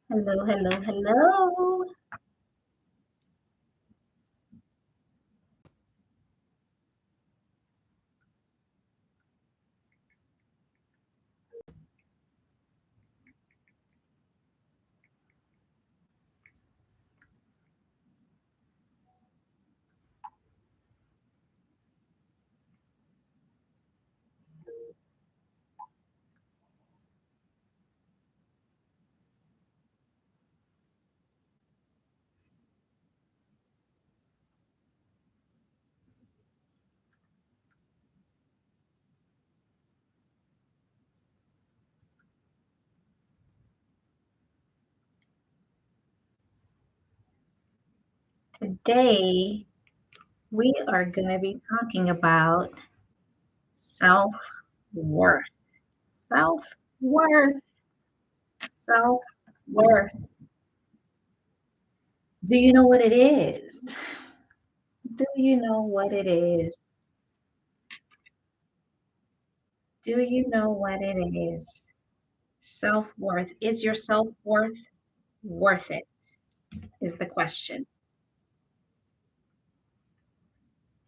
Hello, hello, hello. Today, we are going to be talking about self worth. Self worth. Self worth. Do you know what it is? Do you know what it is? Do you know what it is? Self worth. Is your self worth it? Is the question.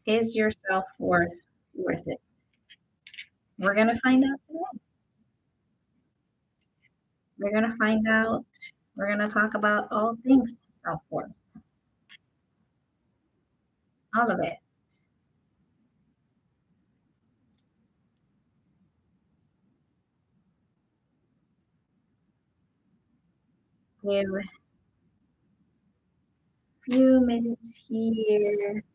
Is your self worth it? We're going to find out today. We're going to find out. We're going to talk about all things self worth, all of it. Give a few minutes here.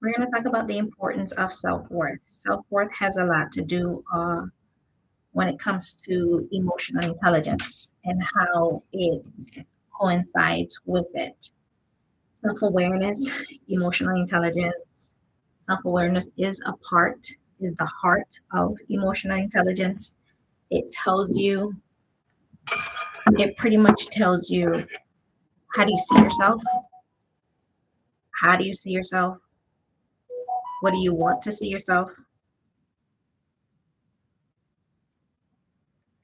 We're going to talk about the importance of self worth. Self worth has a lot to do when it comes to emotional intelligence and how it coincides with it. Self awareness, emotional intelligence. Self awareness is the heart of emotional intelligence. It tells you, it pretty much tells you, how do you see yourself? How do you see yourself? What do you want to see yourself?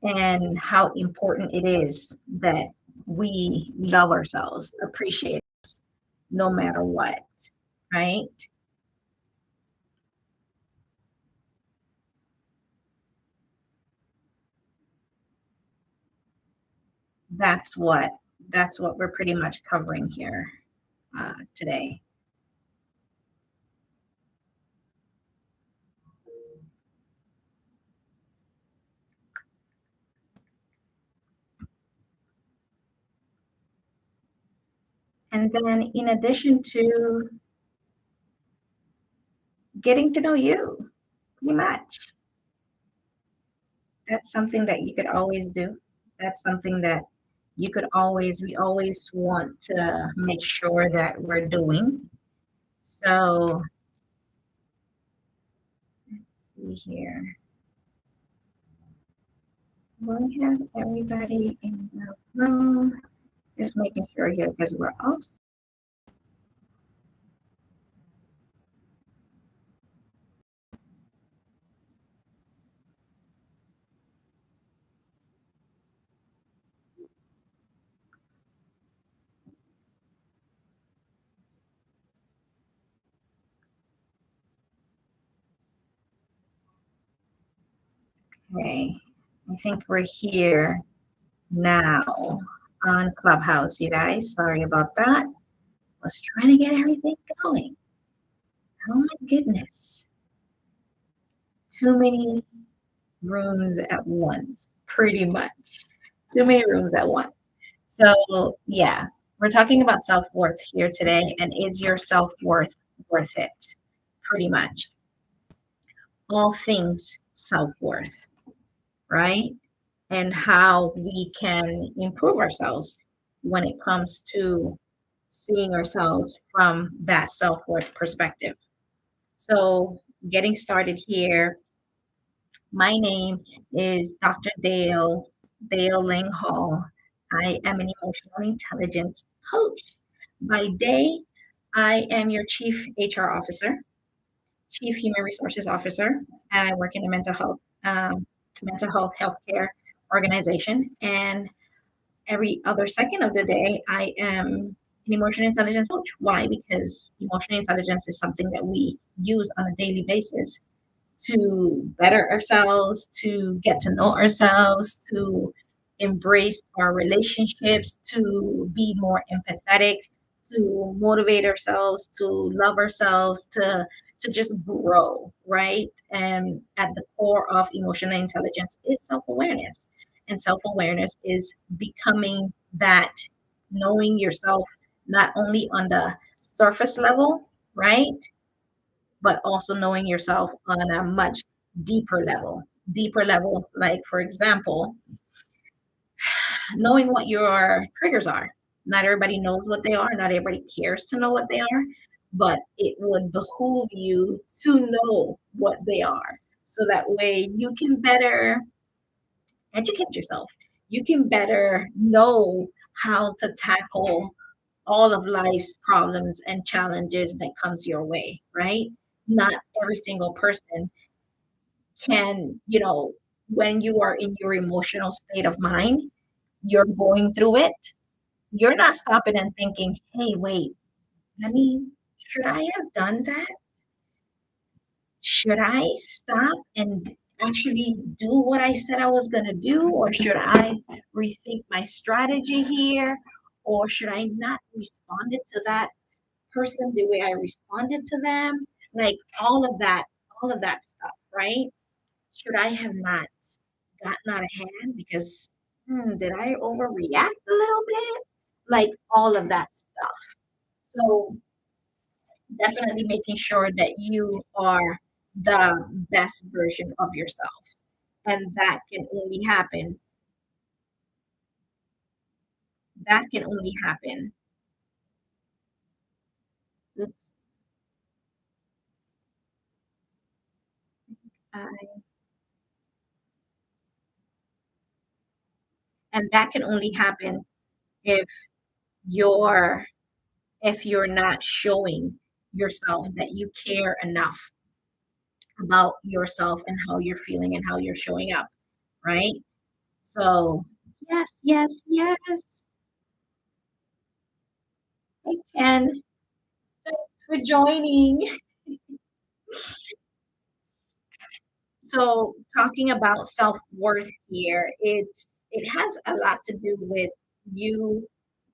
And how important it is that we love ourselves, appreciate us, no matter what, right? That's what that's what we're pretty much covering here today. And then, in addition to getting to know you, pretty much, that's something that you could always do. That's something that we always want to make sure that we're doing. So, let's see here. We have everybody in the room. Just making sure here because we're all okay. I think we're here now on Clubhouse, you guys. Sorry about that. Was trying to get everything going. Oh my goodness. Too many rooms at once, pretty much. Too many rooms at once. So, yeah, we're talking about self worth here today. And is your self worth it? Pretty much. All things self worth, right? And how we can improve ourselves when it comes to seeing ourselves from that self worth perspective. So, getting started here, my name is Dr. Dale Laing-Hall. I am an emotional intelligence coach. By day, I am your chief HR officer, chief human resources officer. I work in a mental health healthcare organization, and every other second of the day, I am an emotional intelligence coach. Why? Because emotional intelligence is something that we use on a daily basis to better ourselves, to get to know ourselves, to embrace our relationships, to be more empathetic, to motivate ourselves, to love ourselves, to just grow, right? And at the core of emotional intelligence is self-awareness. And self-awareness is becoming that, knowing yourself not only on the surface level, right? But also knowing yourself on a much deeper level. Deeper level, like for example, knowing what your triggers are. Not everybody knows what they are, not everybody cares to know what they are, but it would behoove you to know what they are. So that way you can better educate yourself. You can better know how to tackle all of life's problems and challenges that comes your way, right? Not every single person can, when you are in your emotional state of mind, you're going through it, you're not stopping and thinking, hey, wait, should I have done that? Should I stop and actually do what I said I was going to do? Or should I rethink my strategy here? Or should I not respond to that person the way I responded to them? Like all of that stuff, right? Should I have not gotten out of hand because did I overreact a little bit? Like all of that stuff. So definitely making sure that you are the best version of yourself. And that can only happen. Oops, uh, and that can only happen if you're if you're not showing yourself that you care enough about yourself and how you're feeling and how you're showing up, right? So, yes, yes, yes, I can. Thanks for joining. So, talking about self-worth here, it has a lot to do with you,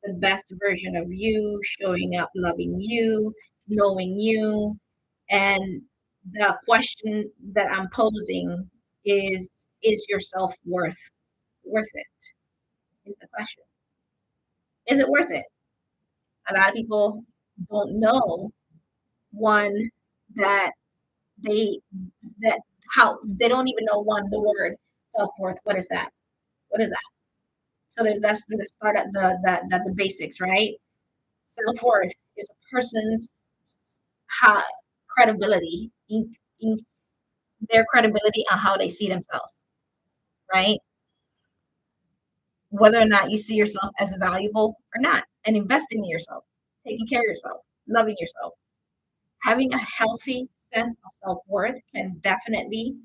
the best version of you, showing up, loving you, knowing you, and the question that I'm posing is your self-worth worth it? Is the question. Is it worth it? A lot of people don't know one that they that how they don't even know one the word self-worth. What is that? What is that? So let's start at the basics, right? Self-worth is a person's ha- credibility in their credibility on how they see themselves, right? Whether or not you see yourself as valuable or not, and investing in yourself, taking care of yourself, loving yourself. Having a healthy sense of self-worth can definitely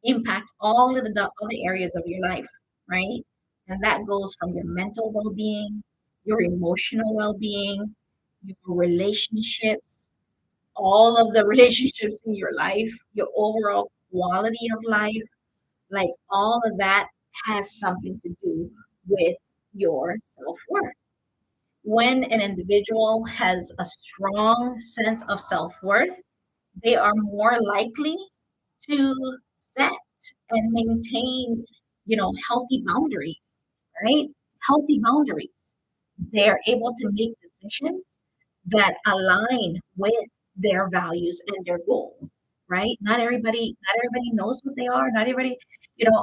impact all of the other areas of your life, right? And that goes from your mental well-being, your emotional well-being, your relationships, all of the relationships in your life, your overall quality of life, like all of that has something to do with your self-worth. When an individual has a strong sense of self-worth, they are more likely to set and maintain, healthy boundaries, right? Healthy boundaries. They're able to make decisions that align with their values and their goals, right? Not everybody knows what they are. Not everybody,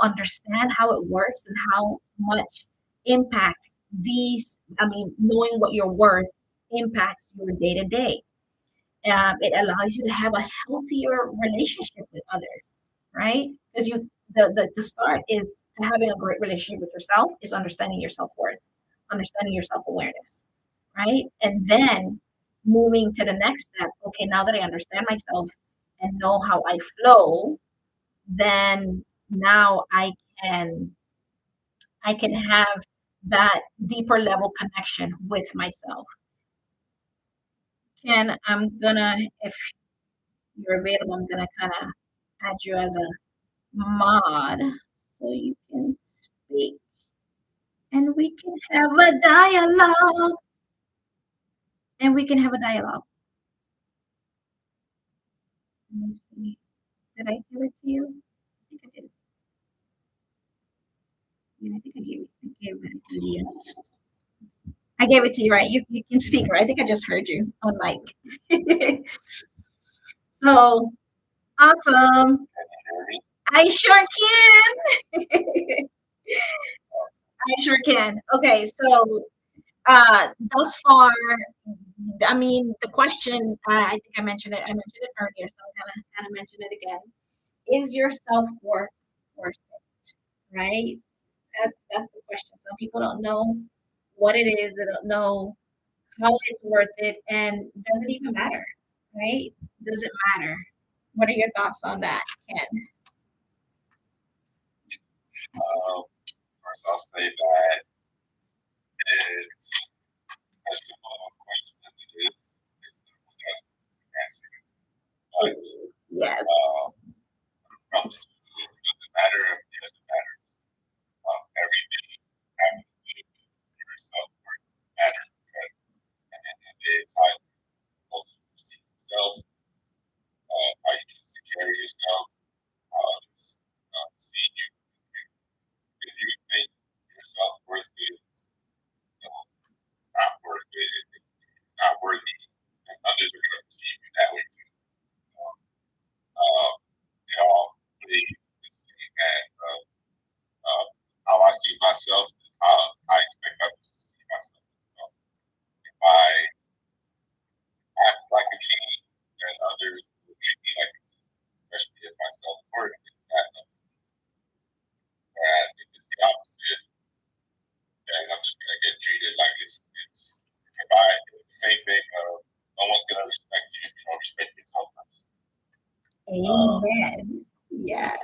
understand how it works and how much impact knowing what you're worth impacts your day to day. It allows you to have a healthier relationship with others, right? Because The start is to having a great relationship with yourself is understanding your self-worth, understanding your self-awareness, right? And then moving to the next step. Okay, now that I understand myself and know how I flow, then now can I can have that deeper level connection with myself. Ken, I'm gonna, if you're available, I'm gonna kind of add you as a mod so you can speak and we can have a dialogue. And we can have a dialogue. Let me see. Did I give it to you? I think I did. Yeah, I think I gave it to you. I gave it to you, right? You can speak, right? I think I just heard you on mic. So awesome. I sure can. I sure can. Okay, so thus far, I mean, the question, I think I mentioned it. I mentioned it earlier, so I'm gonna kind of mention it again. Is your self worth worth it? Right? That's the question. Some people don't know what it is. They don't know how it's worth it, and does it even matter? Right? Does it matter? What are your thoughts on that, Ken? Yes. Amen. Yes.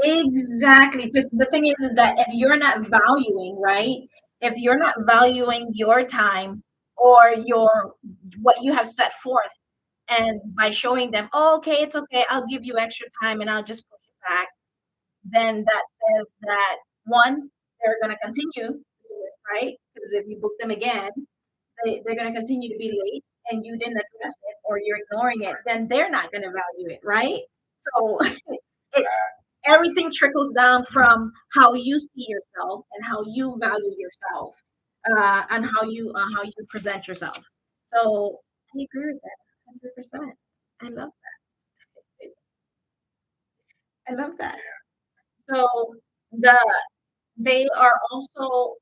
Exactly. Because the thing is that if you're not valuing, right? If you're not valuing your time or your what you have set forth, and by showing them, oh, okay, it's okay, I'll give you extra time and I'll just push it back, then that says that one, they're going to continue to do it, right? Because if you book them again, they're going to continue to be late and you didn't address it or you're ignoring it, then they're not going to value it, right? So it, everything trickles down from how you see yourself and how you value yourself, and how you present yourself. So I agree with that 100%. I love that. I love that. So the they are also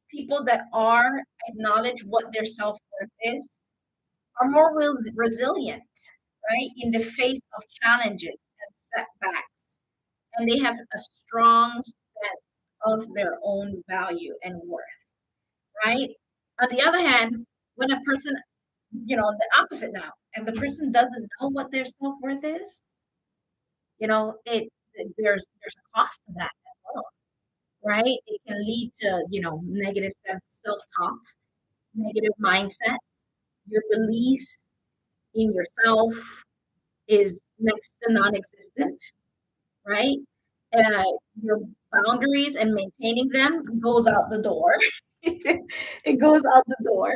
people that are acknowledge what their self-worth is are more resilient, right, in the face of challenges and setbacks, and they have a strong sense of their own value and worth, right? On the other hand, when a person, the opposite now, and the person doesn't know what their self-worth is, there's a cost to that as well, right? It can lead to, negative self-talk, negative mindset, your beliefs in yourself is next to non-existent, right? Uh, your boundaries and maintaining them goes out the door. It goes out the door.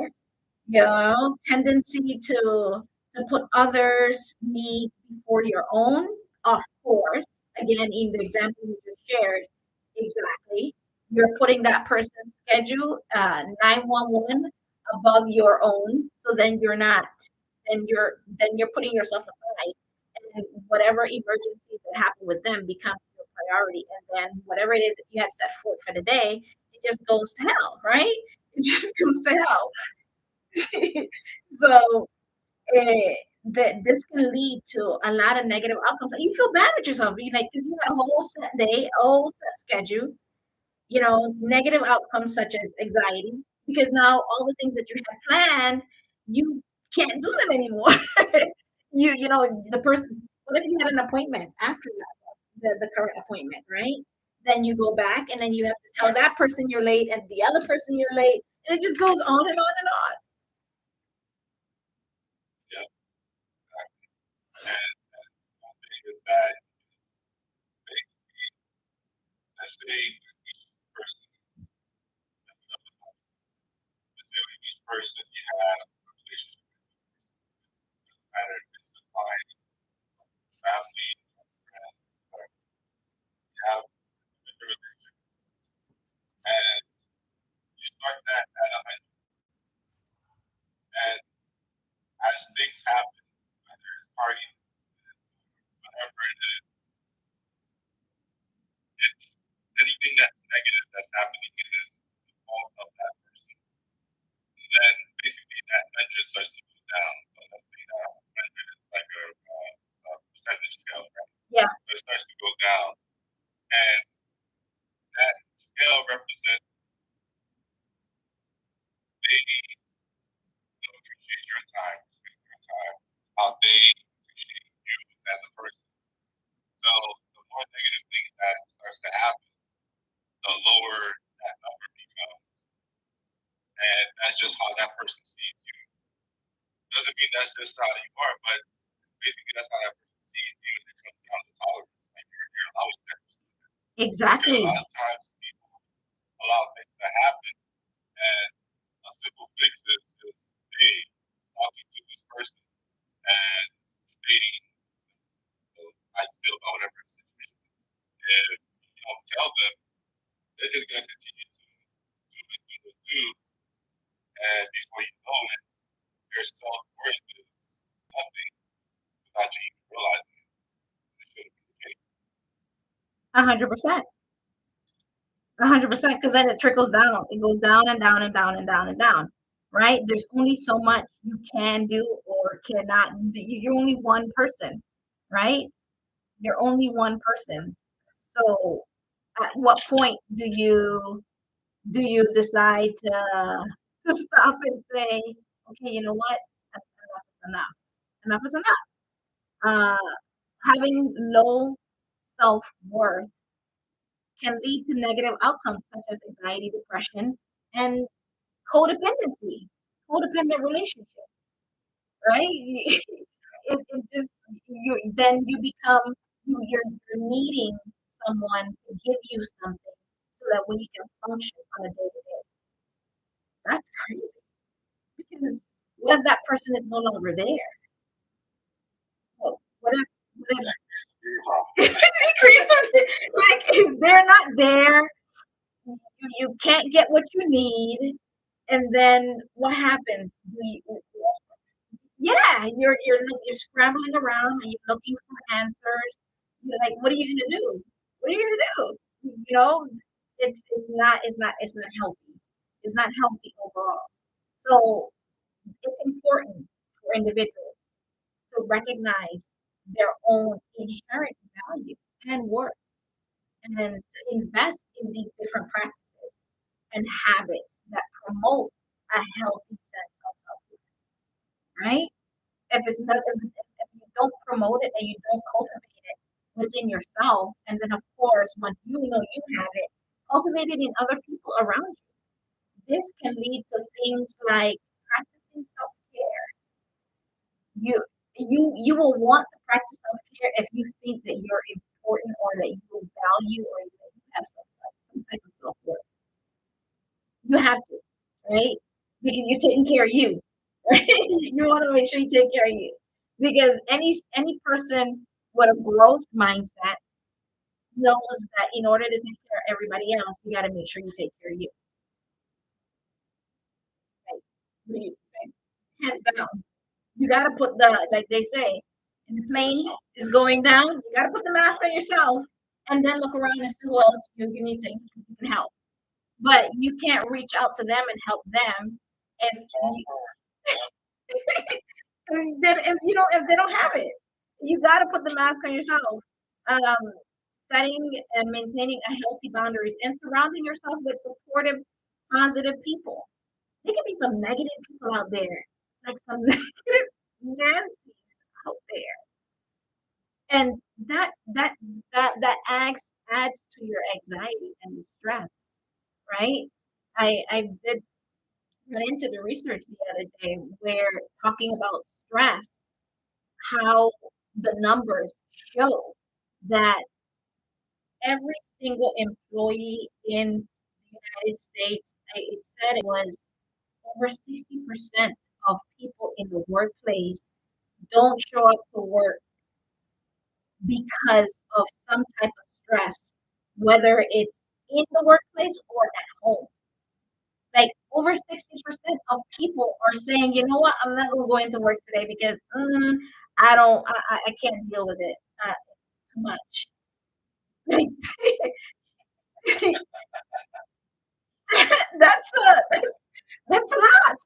Tendency to put others' needs before your own, of course. Again, in the example you just shared, exactly. You're putting that person's schedule, 911 above your own, so then you're not, then you're putting yourself aside, and whatever emergencies that happen with them becomes your priority, and then whatever it is that you had set forth for the day, it just goes to hell, right? It just goes to hell. So that this can lead to a lot of negative outcomes. And you feel bad at yourself, like because you had a whole set day, a whole set schedule. Negative outcomes such as anxiety, because now all the things that you had planned, you can't do them anymore. The person. What if you had an appointment after the current appointment, right? Then you go back and then you have to tell that person you're late and the other person you're late, and it just goes on and on and on. Yeah. Exactly. A 100%. 100%, because then it trickles down. It goes down and down and down and down and down, right? There's only so much you can do or cannot do. You're only one person, right? You're only one person. So at what point do you decide to stop and say, okay, you know what? Enough is enough. Enough is enough. Uh, Having low self-worth can lead to negative outcomes such as anxiety, depression, and codependency, codependent relationships, right? It just you become you're needing someone to give you something so that when you can function on a day to day. That's crazy because what if that person is no longer there? Well, what if create something like if they're not there, you can't get what you need, and then what happens? Yeah, you're scrambling around and you're looking for answers. You're like, what are you gonna do? What are you gonna do? It's not healthy. It's not healthy overall. So it's important for individuals to recognize their own inherent value and worth, and to invest in these different practices and habits that promote a healthy sense of self, right? If you don't promote it and you don't cultivate it within yourself, and then of course once you know you have it, cultivate it in other people around you. this can lead to things like practicing self-care. You will want to practice self-care if you think that you're important or that you value or that you have some type of self-worth. You have to, right? Because you're taking care of you, right? You want to make sure you take care of you. Because any person with a growth mindset knows that in order to take care of everybody else, you got to make sure you take care of you. Right? Hands down. You got to put the, like they say, if the plane is going down, you got to put the mask on yourself and then look around and see who else you need to you can help. But you can't reach out to them and help them if you, if they don't have it. You got to put the mask on yourself. Um, Setting and maintaining a healthy boundaries and surrounding yourself with supportive, positive people. There can be some negative people out there, like some negative Nancy out there, and that adds to your anxiety and stress, right? I did run into the research the other day where talking about stress, how the numbers show that every single employee in the United States, it said it was over 60% of people in the workplace don't show up to work because of some type of stress, whether it's in the workplace or at home. Like over 60% of people are saying, you know what, I'm not going to go into work today because I can't deal with it. Too much. Like, that's a that's a lot.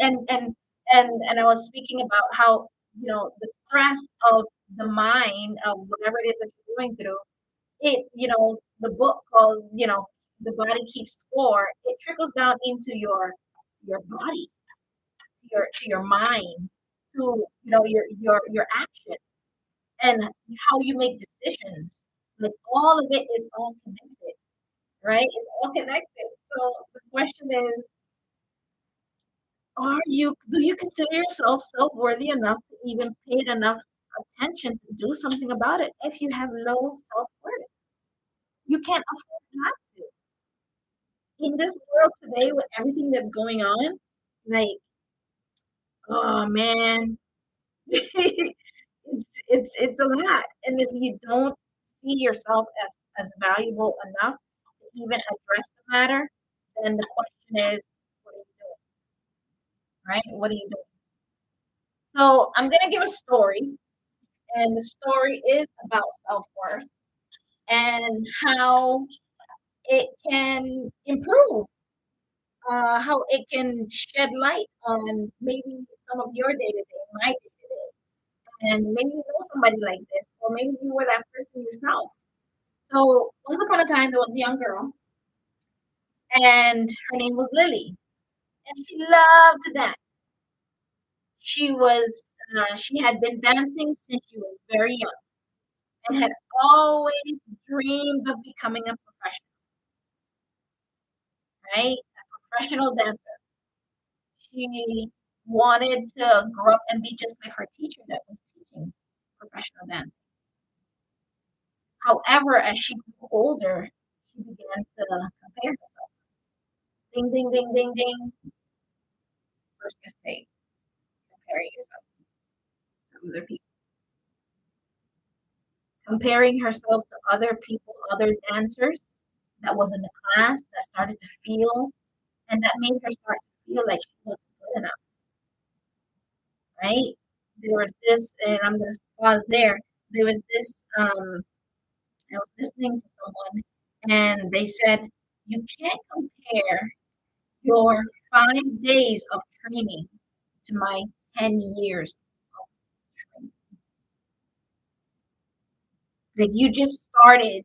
And I was speaking about how the stress of the mind of whatever it is that you're going through. The book called the body keeps score. It trickles down into your body, to your mind, to your action and how you make decisions. Like all of it is all connected, right? It's all connected. So the question is, do you consider yourself self-worthy enough to even pay it enough attention to do something about it if you have low self-worth? You can't afford not to. In this world today with everything that's going on, like, oh man, it's a lot. And if you don't see yourself as valuable enough to even address the matter, then the question is, what are you doing? Right? What are you doing? So I'm gonna give a story, and the story is about self-worth and how it can improve, how it can shed light on maybe some of your day to day, my day to day, and maybe you know somebody like this, or maybe you were that person yourself. So once upon a time, there was a young girl, and her name was Lily, and she loved to dance. She had been dancing since she was very young, and had always dreamed of becoming a professional, right? A professional dancer. She wanted to grow up and be just like her teacher that was teaching professional dance. However, as she grew older, she began to compare herself. Ding, ding, ding, ding, ding. First mistake, comparing yourself to other people. Comparing herself to other people, other dancers that was in the class that started to feel, and that made her start to feel like she wasn't good enough, right? There was this, and I'm going to pause there. There was this, I was listening to someone, and they said, you can't compare your 5 days of training to my 10 years of training. Like you just started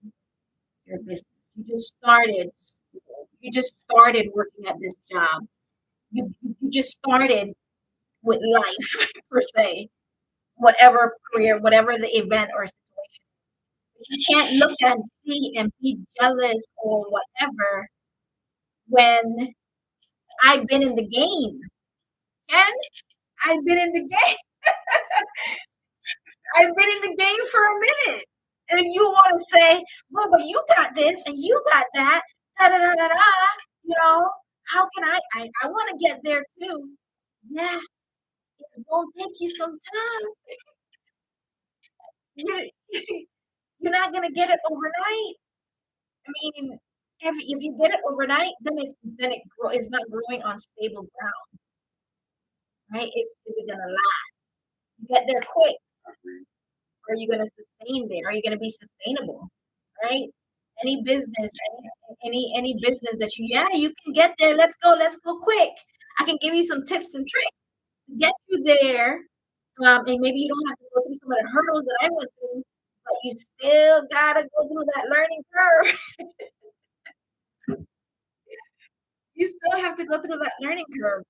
your business, you just started school, you just started working at this job, you just started with life per se, whatever career, whatever the event or situation. You can't look and see and be jealous or whatever when I've been in the game. Ken, I've been in the game. I've been in the game for a minute. And you want to say, well, but you got this and you got that, da da da da da. You know, how can I want to get there too. Yeah, it's gonna take you some time. You, you're not gonna get it overnight. I mean, if you get it overnight, it's not growing on stable ground, right? Is it gonna last? You get there quick. Are you gonna sustain there? Are you gonna be sustainable? Right? Any business, any business that you can get there. Let's go quick. I can give you some tips and tricks to get you there. And maybe you don't have to go through some of the hurdles that I went through, but you still gotta go through that learning curve. You still have to go through that learning curve.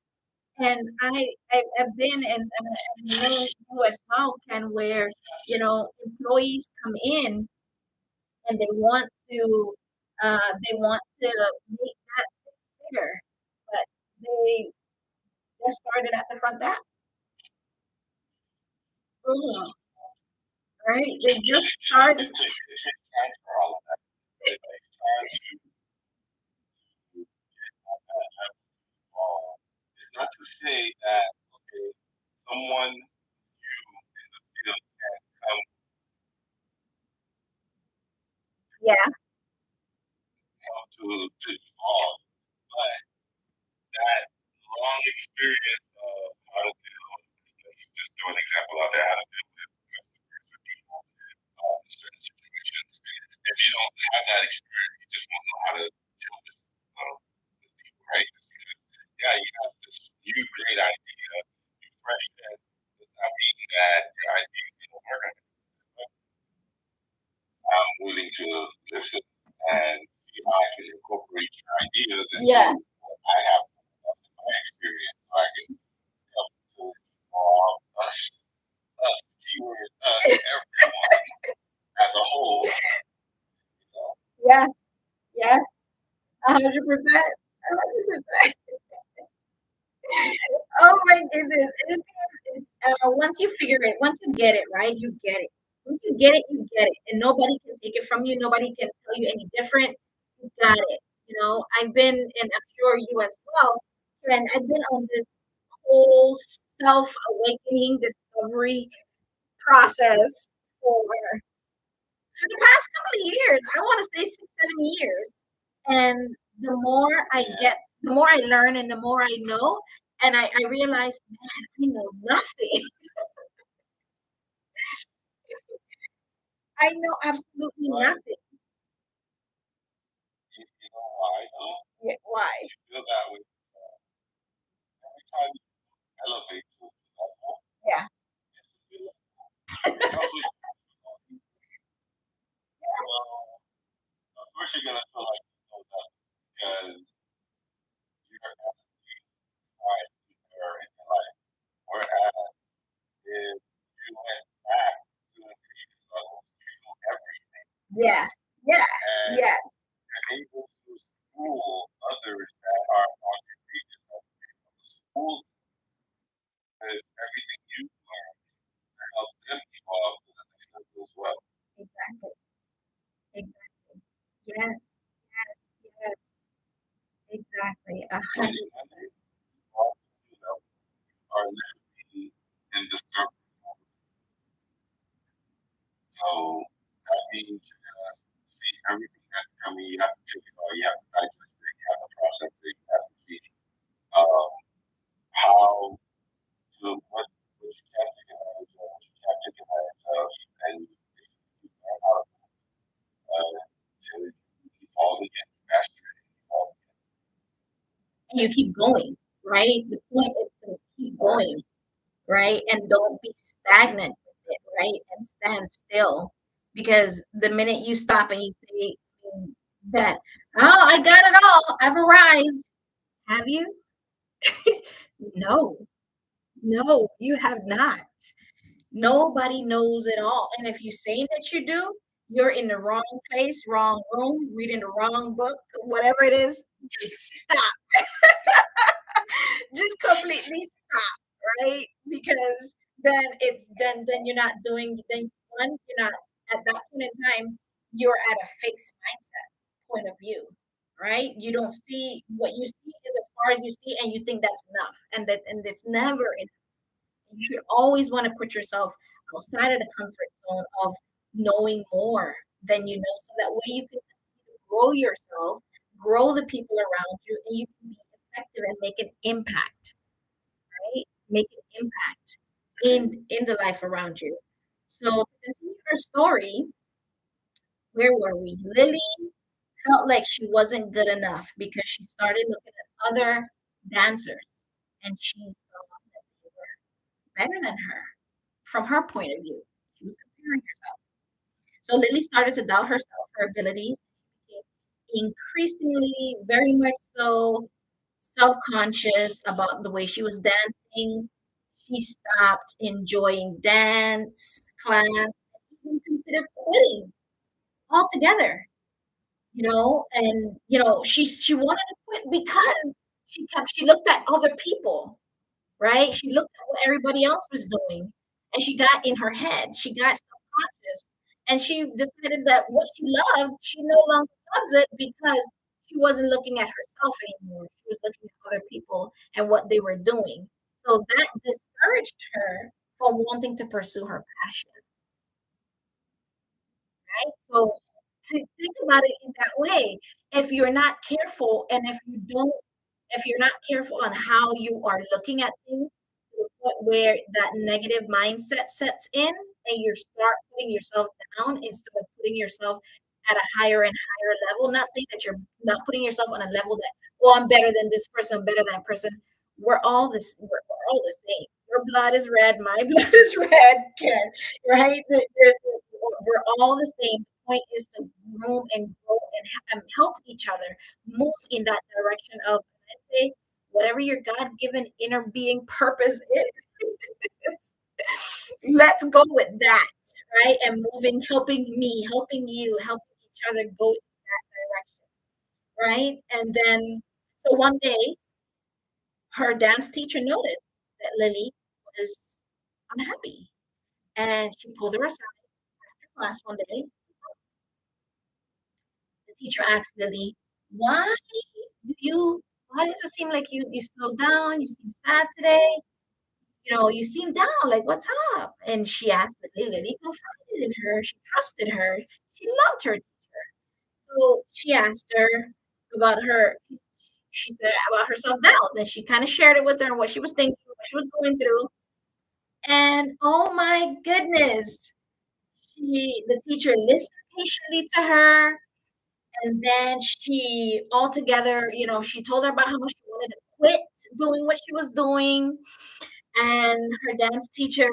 And I've been and I know you as well, Ken, where employees come in and they want to make that bigger, but they just started at the front desk. Mhm. Right? They just started. Yeah, yeah, yeah, yeah. 100%. 100%. Oh my goodness. And the thing is, once you get it, right, you get it. Once you get it, you get it. And nobody can take it from you. Nobody can tell you any different. You got it. I've been, and I'm sure you as well, and I've been on this whole self awakening discovery process for the past couple of years. I want to say 6, 7 years. And the more I learn and the more I know, and I realize, man, I know nothing. I know absolutely nothing. Yeah, why? Yeah. Yeah. Yeah. Yeah. Exactly. Exactly. Yes. Yes. Exactly. 100%. And you keep going, right? The point is to keep going, right? And don't be stagnant with it, right? And stand still. Because the minute you stop and you say that, oh, I got it all, I've arrived. Have you? No, no, you have not. Nobody knows it all. And if you say that you do, you're in the wrong place, wrong room, reading the wrong book, whatever it is, just stop. Just completely stop, right? Because then you're not doing then one, you're not at that point in time, you're at a fixed mindset point of view, right? You don't see what you see is as far as you see, and you think that's enough, and it's never enough. You should always want to put yourself outside of the comfort zone of knowing more than you know, so that way you can grow yourself, grow the people around you, and you can be effective and make an impact, right? Make an impact in the life around you. So to continue her story, where were we? Lily felt like she wasn't good enough because she started looking at other dancers and she saw that they were better than her from her point of view. She was comparing herself. So Lily started to doubt herself, her abilities, became increasingly very much so self-conscious about the way she was dancing. She stopped enjoying dance class, even considered quitting altogether, and she wanted to quit because she looked at other people, right? She looked at what everybody else was doing, and she got in her head. She got self-conscious, and she decided that what she loved, she no longer loves it because she wasn't looking at herself anymore. She was looking at other people and what they were doing. So that discouraged her from wanting to pursue her passion, right? So think about it in that way. If you're not careful and if you're not careful on how you are looking at things to the point where that negative mindset sets in and you start putting yourself down instead of putting yourself at a higher and higher level. Not saying that you're not putting yourself on a level that, oh, I'm better than this person, I'm better than that person. We're all the same. Your blood is red, my blood is red, Ken, right? We're all the same. The point is to groom and grow and help each other move in that direction of, say, whatever your God-given inner being purpose is. Let's go with that, right? And moving, helping me, helping you, helping each other go in that direction, right? And then, so one day, her dance teacher noticed that Lily was unhappy, and she pulled her aside after class one day. The teacher asked Lily, "Why why does it seem like you slowed down? You seem sad today. You seem down. Like, what's up?" And she asked Lily. Lily confided in her. She trusted her. She loved her. So she asked her about her. She said about her self doubt. Then she kind of shared it with her what she was thinking, what she was going through. And oh my goodness, the teacher listened patiently to her. And then she altogether, she told her about how much she wanted to quit doing what she was doing. And her dance teacher,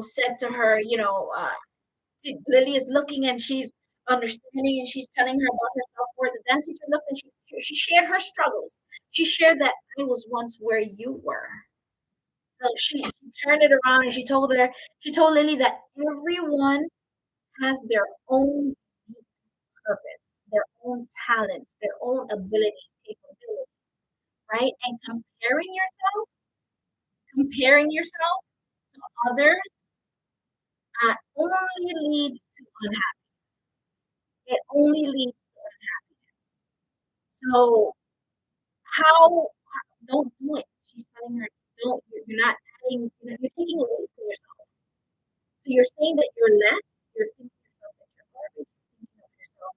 said to her, Lily is looking and she's understanding and she's telling her about herself. Where the dance teacher looked and she shared her struggles. She shared that I was once where you were. So she turned it around and she told Lily that everyone has their own purpose, their own talents, their own abilities, capabilities, right? And comparing yourself to others only leads to unhappiness. It only leads to unhappiness. So how don't do it. She's telling her, don't. You're not adding. You're taking away from yourself. So you're saying that you're less. You're thinking yourself that you're garbage. You're thinking of yourself.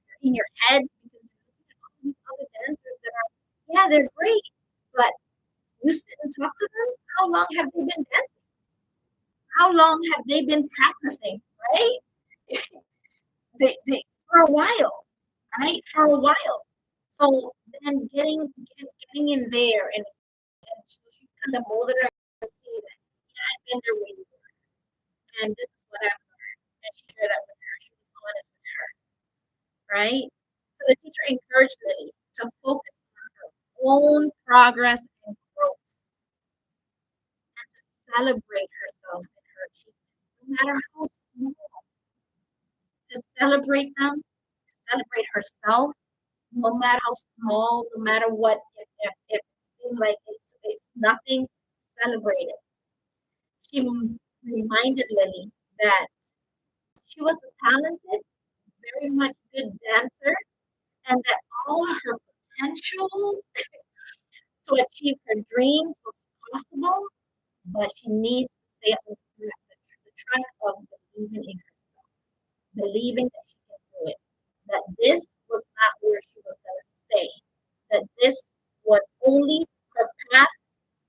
You're in your head because you're looking at all these other dancers that are, yeah, they're great, but you sit and talk to them. How long have they been dancing? How long have they been practicing? Right? They for a while, right? For a while. So then getting in there and so she kind of molded her to see that, yeah, I've been there way before, and this is what I've learned. And she shared that with her. She was honest with her, right? So the teacher encouraged Lily to focus on her own progress and growth and to celebrate herself and her achievements, no matter how small, to celebrate them, to celebrate herself no matter how small, no matter what, if it seems like it's nothing celebrated. She reminded Lily that she was a talented, very much good dancer, and that all her potentials to achieve her dreams was possible, but she needs to stay on the track of believing in herself, believing that she can do it, that this was not where she was going to stay, that this was only her path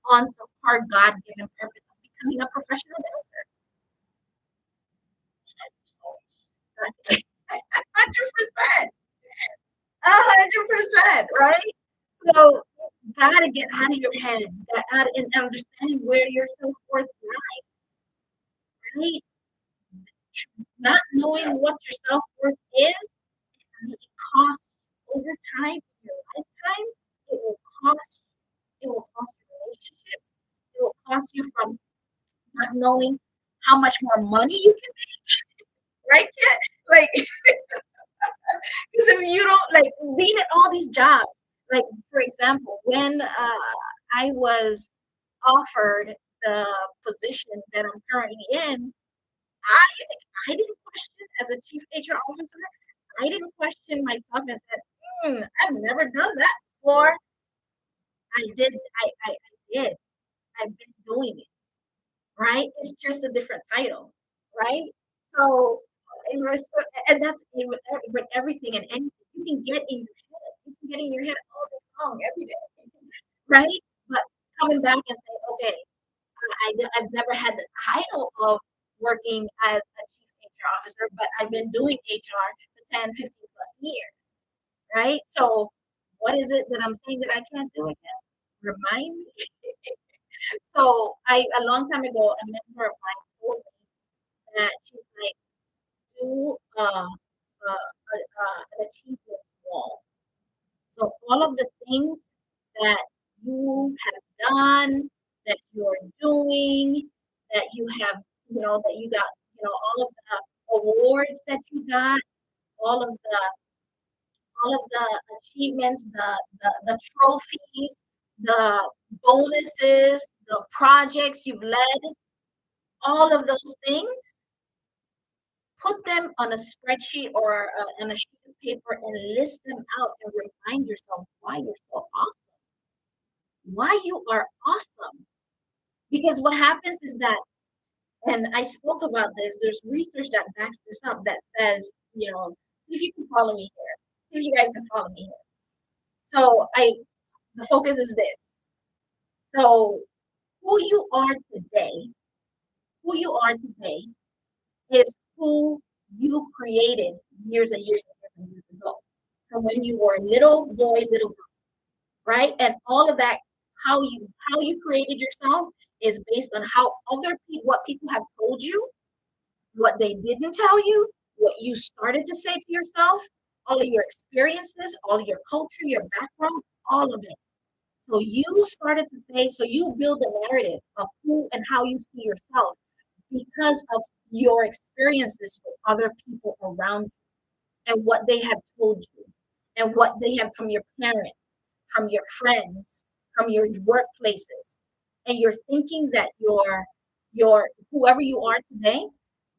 onto her God given purpose of becoming a professional dancer. 100%. 100%, right? So you gotta get out of your head, get out and understanding where your self worth lies, right? Not knowing what your self worth is, it costs over time in your lifetime. It will cost. It will cost you relationships. It will cost you from not knowing how much more money you can make, right? Kid? Like, because if you don't like being at all these jobs, like for example, when I was offered the position that I'm currently in, I didn't question as a chief HR officer. I didn't question myself and said, I've never done that before. I did. I did. I've been doing it. Right? It's just a different title. Right? So, and that's with everything and anything. You can get in your head. You can get in your head all day long, every day. Right? But coming back and saying, okay, I've never had the title of working as a chief HR officer, but I've been doing HR for 10, 15 plus years, right? So what is it that I'm saying that I can't do again? Remind me. So a long time ago, a mentor of mine told me that she's like, do an achievement wall. So all of the things that you have done, that you're doing, that you have, that you got, all of the awards that you got, all of the all of the achievements, the trophies, the bonuses, the projects you've led, all of those things, put them on a spreadsheet or on a sheet of paper and list them out and remind yourself why you're so awesome, why you are awesome. Because what happens is that, and I spoke about this, there's research that backs this up that says, if you can follow me here, if you guys can follow me here. So the focus is this. So today, who you are today is who you created years and years and years and years ago. From when you were a little boy, little girl, right? And all of that, how you created yourself is based on how other people, what people have told you, what they didn't tell you, what you started to say to yourself, all of your experiences, all of your culture, your background, all of it. So you started to say, so you build a narrative of who and how you see yourself because of your experiences with other people around you and what they have told you and what they have from your parents, from your friends, from your workplaces. And you're thinking that your whoever you are today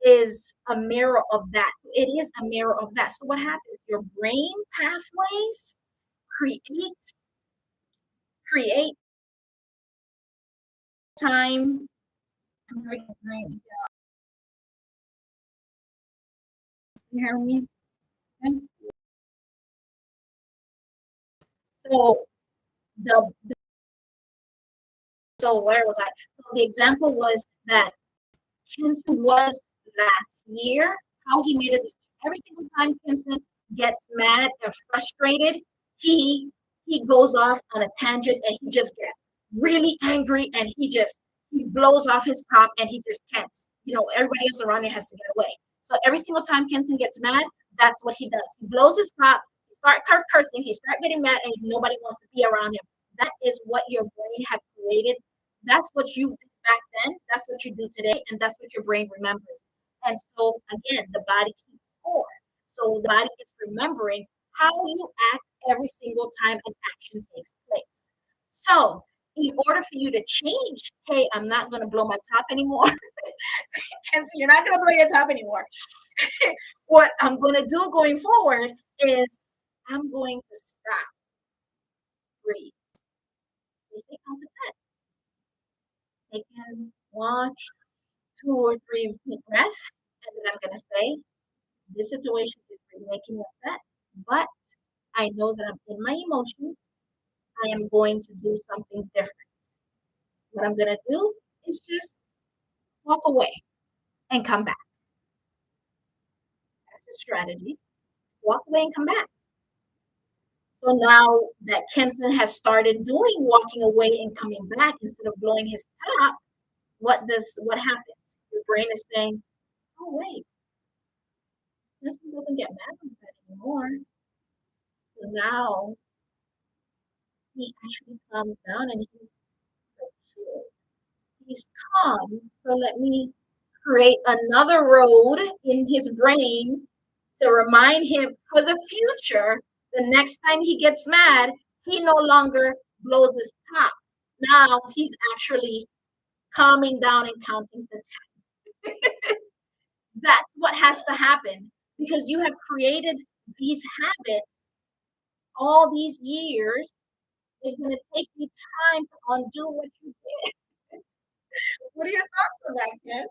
is a mirror of that. It is a mirror of that. So what happens? Your brain pathways create create time. You hear me? Okay. So the so where was I? So the example was that Kinston was last year, how he made it every single time Kinston gets mad and frustrated, he he goes off on a tangent and he just gets really angry and he blows off his top and he just can't, everybody else around him has to get away. So every single time Kinston gets mad, that's what he does. He blows his top, he start cursing, he start getting mad, and nobody wants to be around him. That is what your brain has created. That's what you did back then. That's what you do today, and that's what your brain remembers. And so again, the body keeps score. So the body is remembering how you act every single time an action takes place. So in order for you to change, hey, I'm not going to blow my top anymore. And so you're not going to blow your top anymore. What I'm going to do going forward is I'm going to stop, breathe. They say count to 10. Take in one, two, or three deep breaths. And then I'm going to say, this situation is really making me upset, but I know that I'm in my emotions. I am going to do something different. What I'm going to do is just walk away and come back. That's a strategy. Walk away and come back. So now that Kenson has started doing walking away and coming back instead of blowing his top, what happens? Your brain is saying, "Oh wait, Kenson doesn't get mad like that anymore." So now he actually calms down and he's like, "Sure, he's calm. So let me create another road in his brain to remind him for the future. The next time he gets mad, he no longer blows his top. Now he's actually calming down and counting to 10. That's what has to happen because you have created these habits all these years. It's going to take you time to undo what you did. What are your thoughts on that, Ken?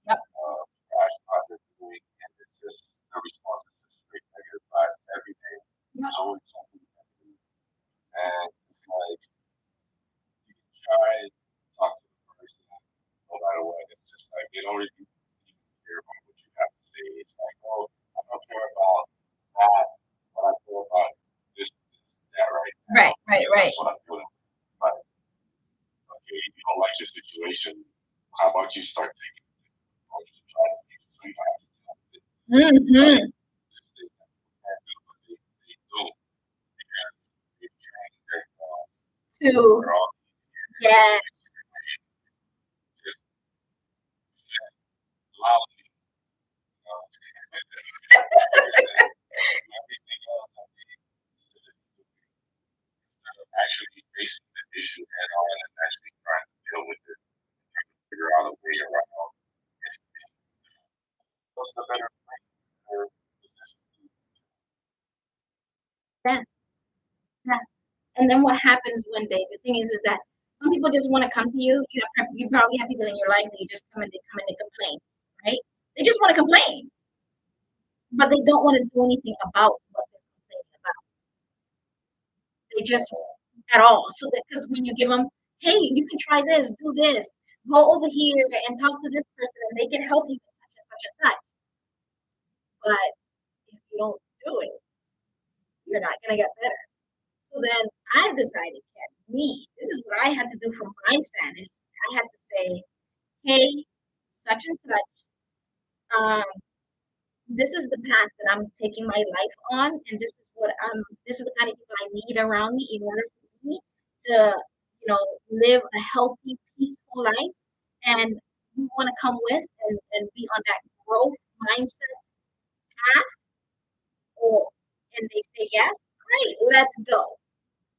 Yep. Yep. Right, right, right. Mm-hmm. To yes. Yes, yes. And then what happens one day? The thing is that some people just want to come to you. You probably have people in your life that you just come and they complain, right? They just want to complain, but they don't want to do anything about what they're complaining about. They just at all. So that because when you give them, hey, you can try this, do this, go over here and talk to this person, and they can help you with such and such and such. But if you don't do it, you're not gonna get better. So then I decided, Ken, this is what I had to do for my sanity. I had to say, hey, such and such, um, this is the path that I'm taking my life on, and this is the kind of people I need around me in order for me to, live a healthy, peaceful life. And you want to come with and be on that growth mindset path, or and they say yes, great, let's go.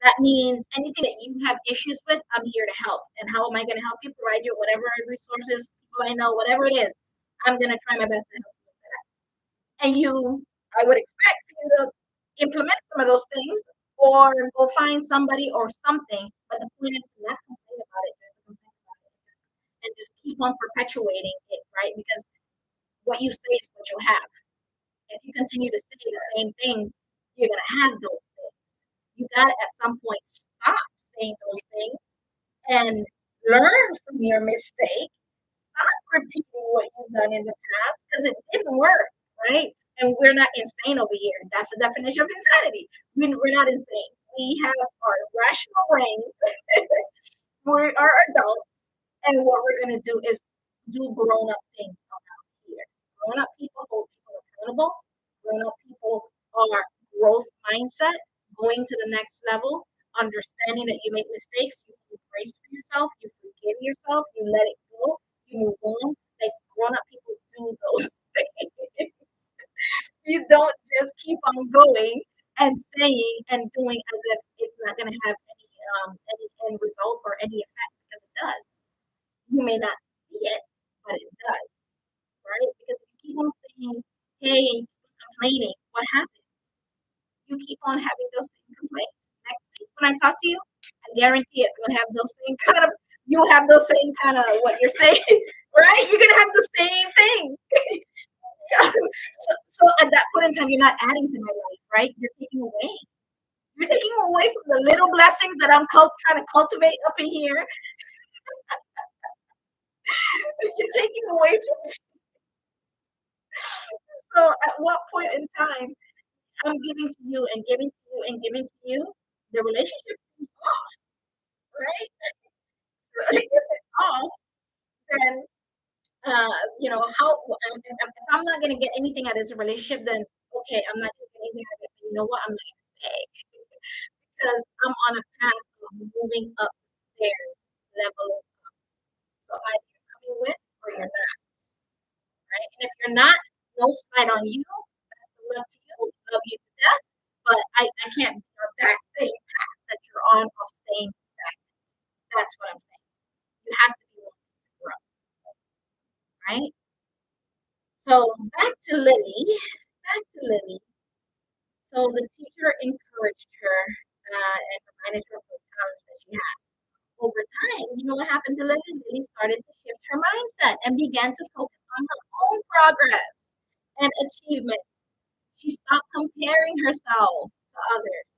That means anything that you have issues with, I'm here to help. And how am I going to help you? Provide you whatever resources, people I know, whatever it is. I'm going to try my best to help you with that. And I would expect you to implement some of those things or go find somebody or something. But the point is to not complain about it, just to complain about it and just keep on perpetuating it, right? Because what you say is what you have. If you continue to say the same things, you're going to have those things. You got to at some point stop saying those things and learn from your mistake. Stop repeating what you've done in the past because it didn't work, right? And we're not insane over here. That's the definition of insanity. We're not insane. We have our rational brains. We are adults, and what we're going to do is do grown up things around here. Grown up people hold people accountable. Grown up people are growth mindset, going to the next level, understanding that you make mistakes, you have grace for yourself, you forgive yourself, you let it go, you move on. Like grown up people do those things. You don't just keep on going and saying and doing as if it's not going to have any end result or any effect because it does. You may not see it, but it does, right? Because if you keep on saying, hey, and you keep complaining, what happens? You keep on having those same complaints. Next week when I talk to you, I guarantee it, you'll have those same kind of, you'll have those same kind of what you're saying, right? You're going to have the same thing. So at that point in time, you're not adding to my life, right? You're taking away. You're taking away from the little blessings that I'm trying to cultivate up in here. You're taking away from. So at what point in time I'm giving to you and giving to you and giving to you, the relationship seems off, right? If it's off, then how if I'm not gonna get anything out of this relationship, then okay, I'm not gonna get anything out of it. But you know what? I'm not gonna stay because I'm on a path of moving up the stairs, level. So either you're coming with or you're not, right? And if you're not, no slide on you. Best of luck to you. Love you to death. But I can't be on that same path that you're on of staying stagnant. That's what I'm saying. You have to be willing to grow, right? So back to Lily. Back to Lily. So the teacher encouraged her and reminded her of the talents that she had. Over time, you know what happened to Lily? Lily started to shift her mindset and began to focus on her own progress and achievement. She stopped comparing herself to others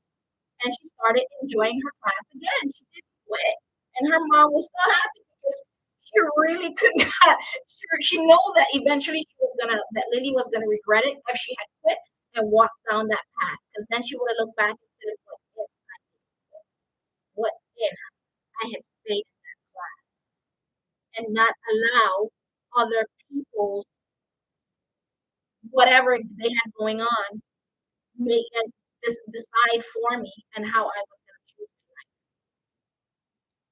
and she started enjoying her class again. She didn't quit. And her mom was so happy because she really could not. She knew that eventually that Lily was gonna regret it if she had quit and walked down that path. Because then she would have looked back and said, "What if I didn't quit? What if I had stayed in that class and not allow other people's whatever they had going on make and decide for me and how I was going to choose my life."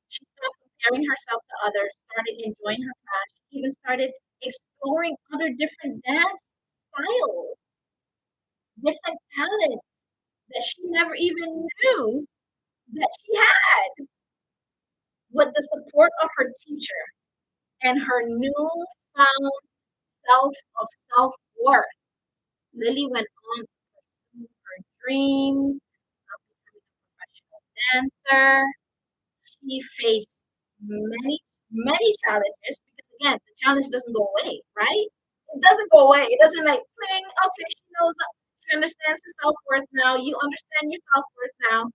She stopped comparing herself to others, started enjoying her class, she even started exploring other different dance styles, different talents that she never even knew that she had. With the support of her teacher and her newfound self of self worth, Lily went on to pursue her dreams of becoming a professional dancer. She faced many challenges because again, the challenge doesn't go away, right? It doesn't go away. It doesn't like pling. Okay, she knows. She understands her self worth now. You understand your self worth now.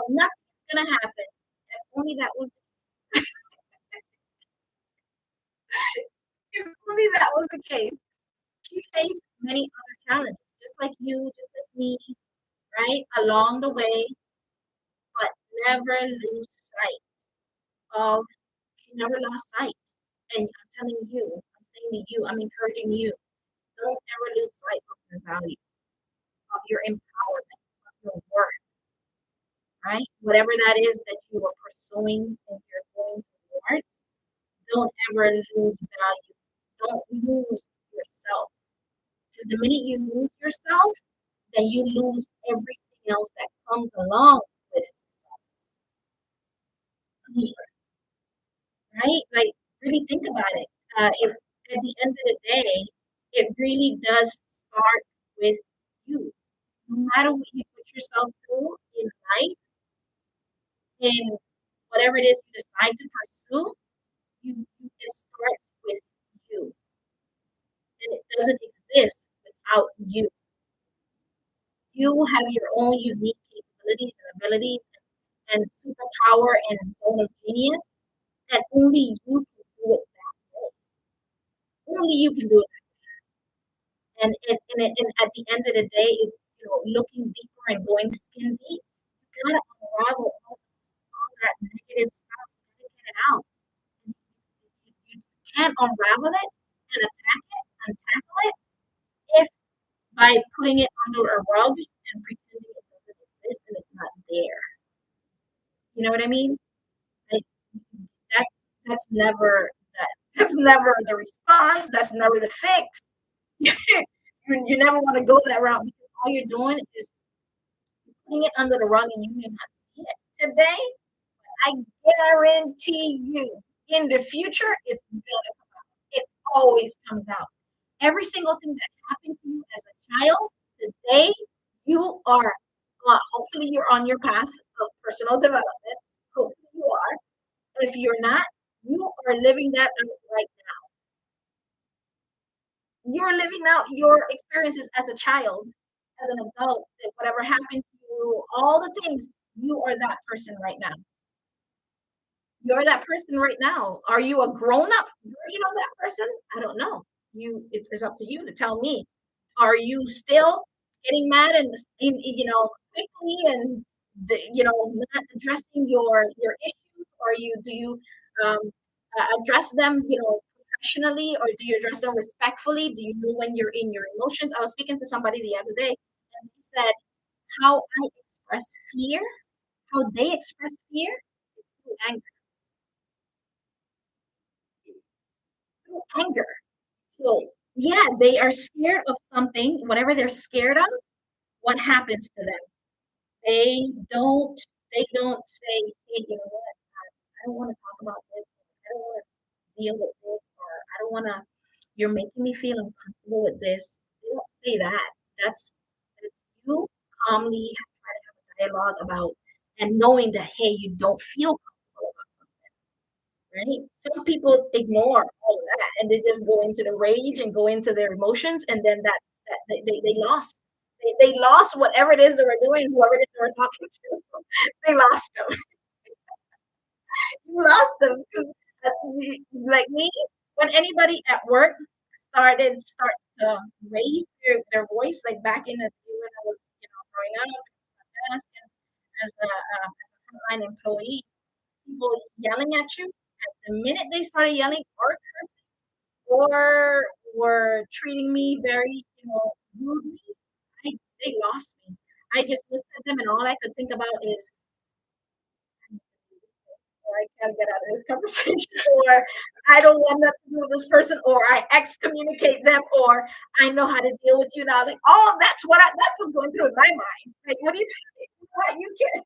Nothing's gonna happen. If only that was. If only that was the case. She faced many other challenges, just like you, just like me, right? Along the way, but never lose sight of. She never lost sight. And I'm telling you, I'm saying to you, I'm encouraging you, don't ever lose sight of your value, of your empowerment, of your worth, right? Whatever that is that you are pursuing and you're going towards, don't ever lose value. Don't lose yourself. Because the minute you lose yourself, then you lose everything else that comes along with yourself, right? Like, really think about it. At the end of the day, it really does start with you. No matter what you put yourself through in life, in whatever it is you decide to pursue, it starts with you, and it doesn't exist without you. You have your own unique capabilities and abilities and superpower and zone of genius that only you can do it that way. Only you can do it. And at the end of the day, looking deeper and going skin deep, you gotta unravel all that negative stuff. You gotta get it out. You can't unravel it and attack it and tackle it if by putting it under a rug and pretending it doesn't exist and it's not there. You know what I mean? Like that's that's never that's never the response. That's never the fix. You never want to go that route because all you're doing is putting it under the rug and you may not see it today. I guarantee you, in the future, it's gonna it always comes out. Every single thing that happened to you as a child, today you are hopefully you're on your path of personal development. Hopefully you are. If you're not, you are living that out right now. You're living out your experiences as a child, as an adult, that whatever happened to you, all the things, you are that person right now. You're that person right now. Are you a grown-up version of that person? I don't know. It's up to you to tell me. Are you still getting mad and quickly and not addressing your issues? Or do you um, address them professionally, or do you address them respectfully? Do you know when you're in your emotions? I was speaking to somebody the other day, and he said how I express fear, how they express fear is through anger. Through anger. So yeah, they are scared of something, whatever they're scared of. What happens to them? They don't they don't say, "Hey, you know what? I don't wanna talk about this. I don't wanna deal with this," or "I don't wanna you're making me feel uncomfortable with this." They don't say that. That's you calmly try to have a dialogue about and knowing that, hey, you don't feel comfortable about something, right? Some people ignore all of that and they just go into the rage and go into their emotions, and then that they lost. They lost whatever it is they were doing, whoever it is they were talking to. They lost them. You lost them because like me, when anybody at work starts to raise their voice, like back in the day when I was, growing up as a frontline employee, people yelling at you. At the minute they started yelling or were treating me very, rudely, I they lost me. I just looked at them and all I could think about is or I gotta get out of this conversation, or I don't want nothing to do with this person, or I excommunicate them, or I know how to deal with you now. Like, oh, that's what's going through in my mind. Like, what do you say? What you can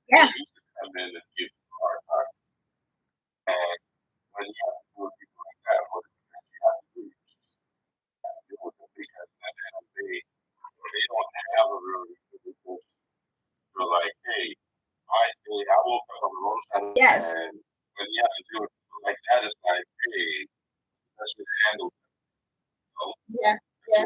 Yes. Yes. Yeah. Yeah.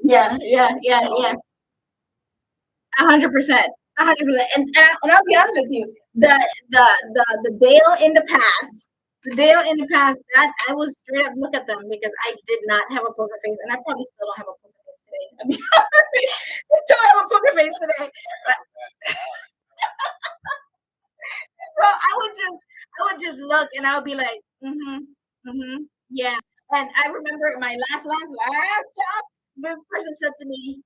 Yeah. Yeah. Yeah. Yeah. 100%. 100%. And I'll be honest with you, the Dale in the past. Dale in the past, that I was straight up look at them because I did not have a poker face, and I probably still don't have a poker face today. I mean, I don't have a poker face today. But, so I would just look, and I would be like, yeah. And I remember my last job, this person said to me,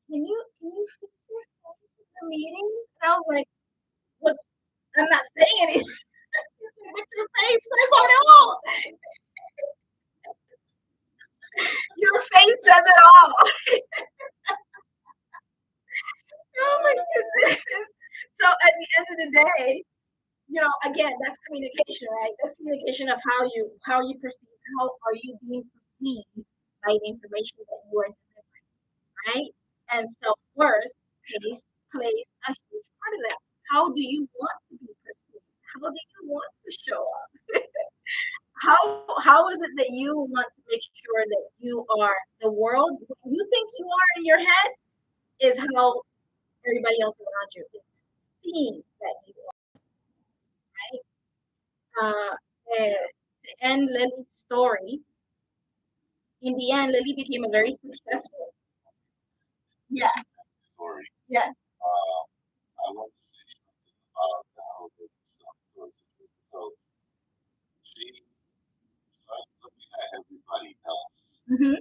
can you fix your face in the meetings? And I was like, what's? I'm not saying anything. With your face says it all. Your face says it all. Oh my goodness. So at the end of the day, again, that's communication, right? That's communication of how you perceive, how are you being perceived by the information that you are delivering, right? And self-worth plays a huge part of that. How do you want to be perceived? How do you want to show up? How is it that you want to make sure that you are the world what you think you are in your head is how everybody else around you is seeing that you are, right? To end Lily's story, in the end, Lily became a very successful. Yeah, yeah. Mm-hmm,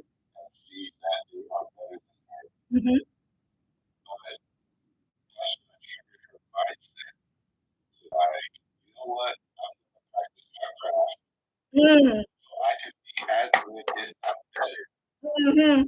mm-hmm. Mm, mm-hmm.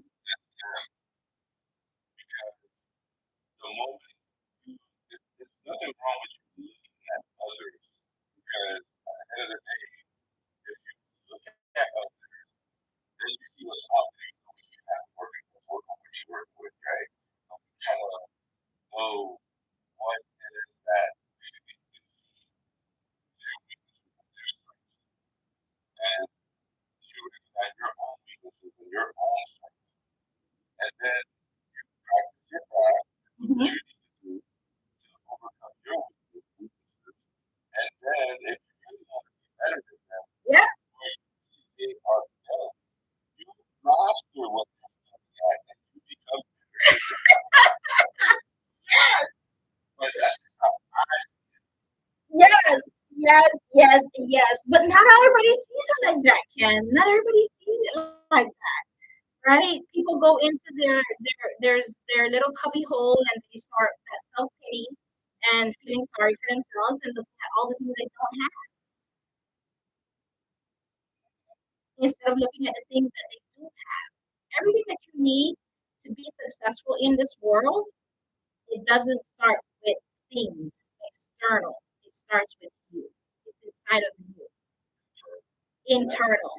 Mm-hmm. Yeah. Yes, yes, yes, yes. But not everybody sees it like that, Ken. Not everybody sees it like that, right? People go into their little cubby hole and they start that self pity and feeling sorry for themselves and looking at all the things they don't have instead of looking at the things that they do have. Everything that you need to be successful in this world, it doesn't start with things external. It starts with you. It's inside of you, internal.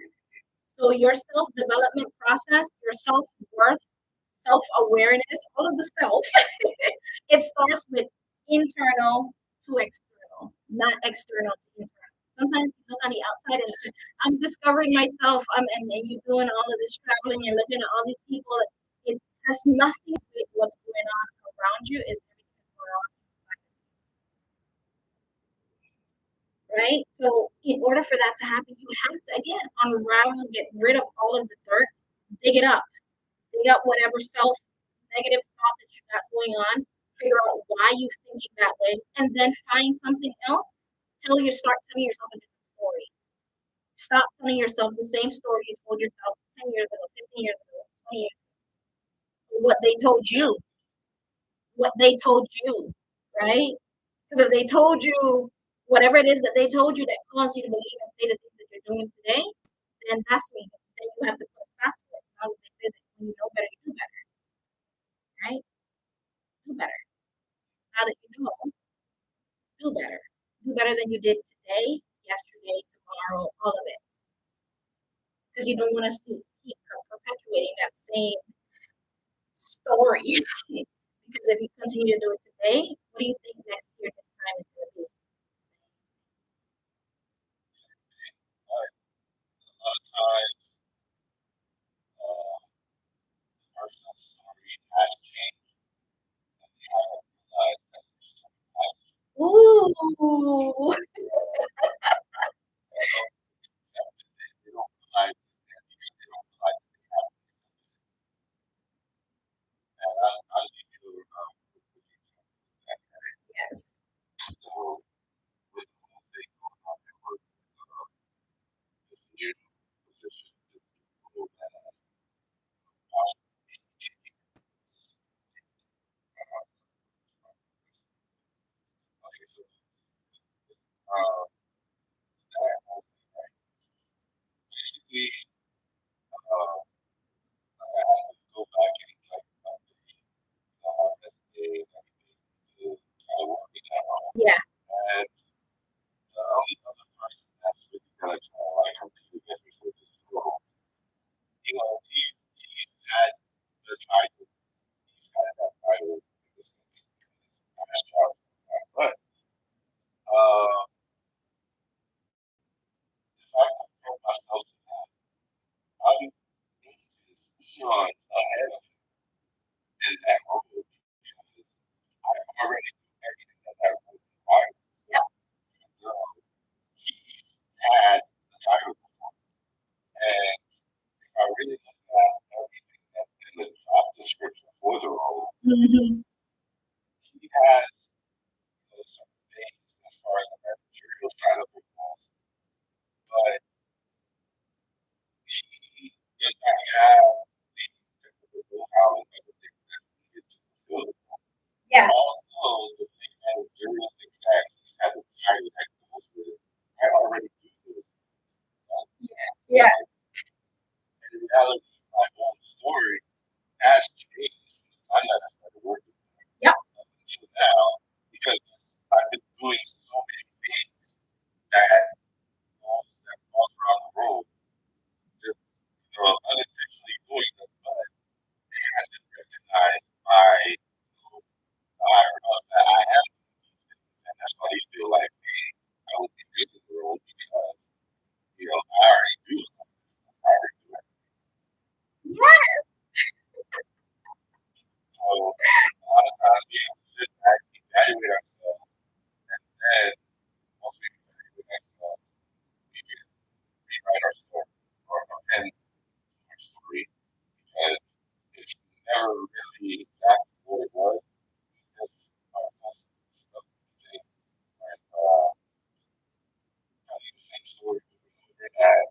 So your self development process, your self worth, self awareness, all of the self, it starts with internal to external, not external to internal. Sometimes you look on the outside and say, I'm discovering myself, and you're doing all of this traveling and looking at all these people. It has nothing to do with what's going on around you, it's everything that's going on inside, right? So in order for that to happen, you have to again unravel, get rid of all of the dirt, dig it up, dig up whatever self negative thought that you got going on, figure out why you're thinking that way, and then find something else. Start telling yourself a different story. Stop telling yourself the same story you told yourself 10 years ago, 15 years ago, 20 years ago, what they told you, right? Because if they told you whatever it is that they told you that caused you to believe and say the things that you're doing today, then that's me. Then you have to put a stop to it. How would they say that when you know better, you do better, right? Do better. Now that you know, do better. Do better than you did today, yesterday, tomorrow, all of it. Because you don't want to keep perpetuating that same story. Because if you continue to do it today, what do you think next year this time is going to be? Ooh, Mhm. Yeah. Yeah. Yep. Yes.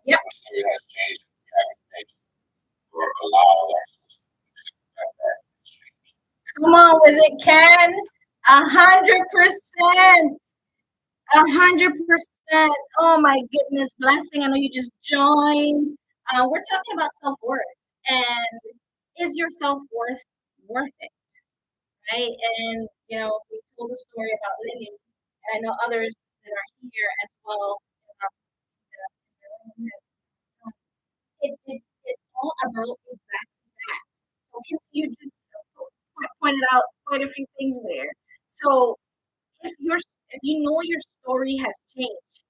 Yep. Come on with it, Ken. 100%. 100%. Oh my goodness, blessing. I know you just joined. We're talking about self worth, and is your self worth it? Right? And we told the story about Lily, and I know others that are here as well. It's all about exactly that. So you just pointed out quite a few things there. So if you know your story has changed,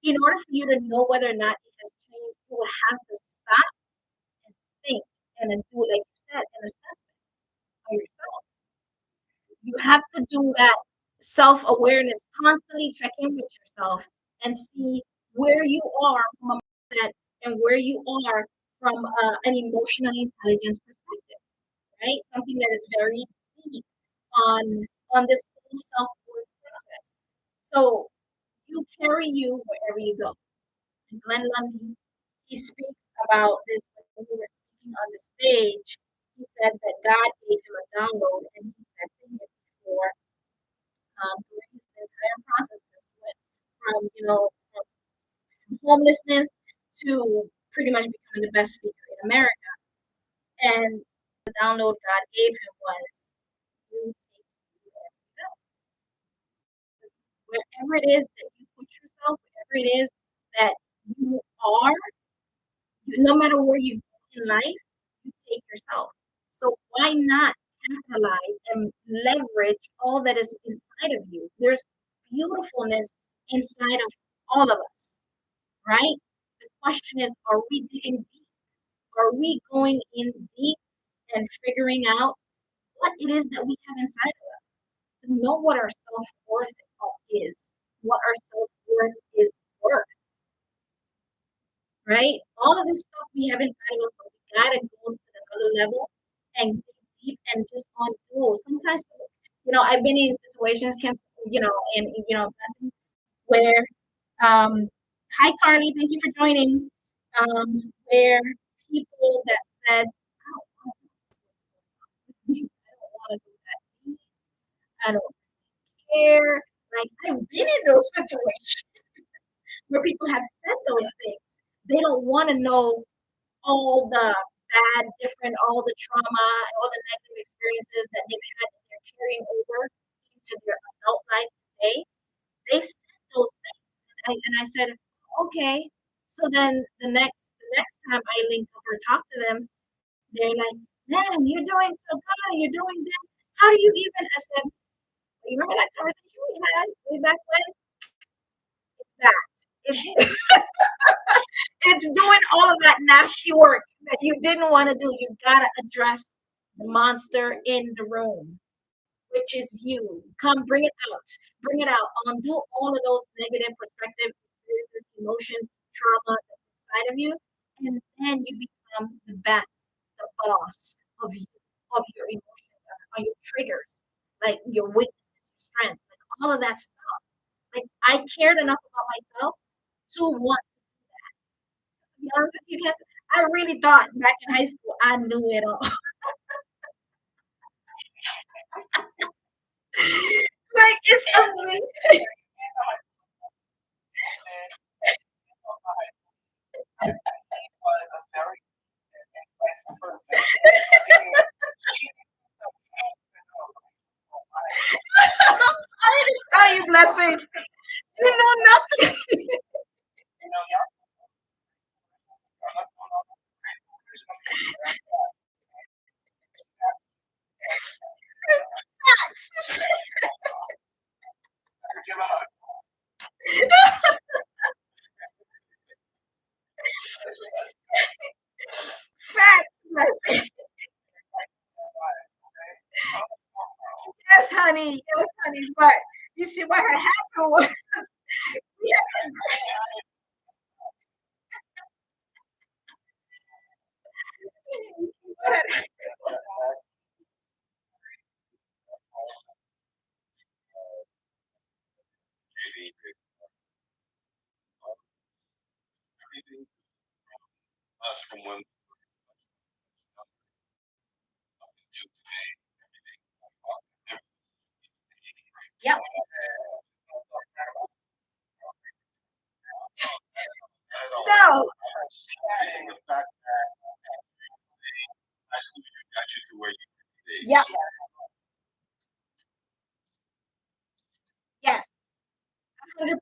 in order for you to know whether or not it has changed, you will have to stop and think and then do, like you said, an assessment of yourself. You have to do that self awareness, constantly check in with yourself and see where you are from a mindset and where you are from an emotional intelligence perspective, right? Something that is very deep on this whole self worth process. So you carry you wherever you go. And Glenn Lundy, he speaks about this when he was speaking on the stage. He said that God gave him a download, and he said to him before during his entire process, that he went from from homelessness to pretty much becoming the best speaker in America. And the download God gave him was, you take you wherever you go. Wherever it is that you put yourself, wherever it is that you are, no matter where you go in life, you take yourself. So why not capitalize and leverage all that is inside of you? There's beautifulness inside of all of us, right? The question is, are we digging deep? Are we going in deep and figuring out what it is that we have inside of us? To know what our self worth is, what our self worth is worth, right? All of this stuff we have inside of us, but we gotta go to another level and dig deep and just undo. Sometimes, I've been in situations, and where, hi Carly, thank you for joining, where people that said, I don't want to do that. I don't care. Like I've been in those situations where people have said those things. They don't want to know all the all the trauma, all the negative experiences that they've had that they're carrying over into their adult life today. They've said those things. And I said, okay. So then the next time I link up or talk to them, they're like, man, you're doing so good. You're doing this. How do you even? I said, you remember that conversation we had way back when? That it's it's doing all of that nasty work that you didn't want to do. You gotta address the monster in the room, which is you. Come, bring it out. Do all of those negative perspective experiences, emotions, trauma that's inside of you, and then you become the best, the boss of you, of your emotions. on your triggers, like your weaknesses, your strengths, like all of that stuff. Like I cared enough about myself to want to be honest with you guys. I really thought back in high school I knew it all. Like it's amazing. I didn't tell you, blessing. You know nothing. Facts, blessing. Yes, honey. Yes, honey. But you see what had happened was we had what had happened was yep. No. Yep. Yes. 100%.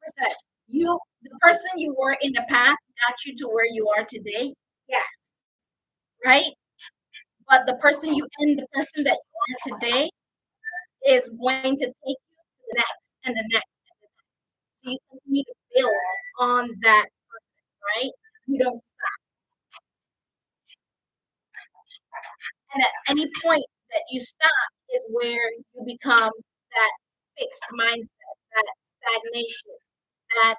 You, the person you were in the past, got you to where you are today. Yes. Right. But the person you and the person that you are today is going to take you to the next and the next and the next. So you continue to build on that person, right? You don't and at any point that you stop is where you become that fixed mindset, that stagnation, that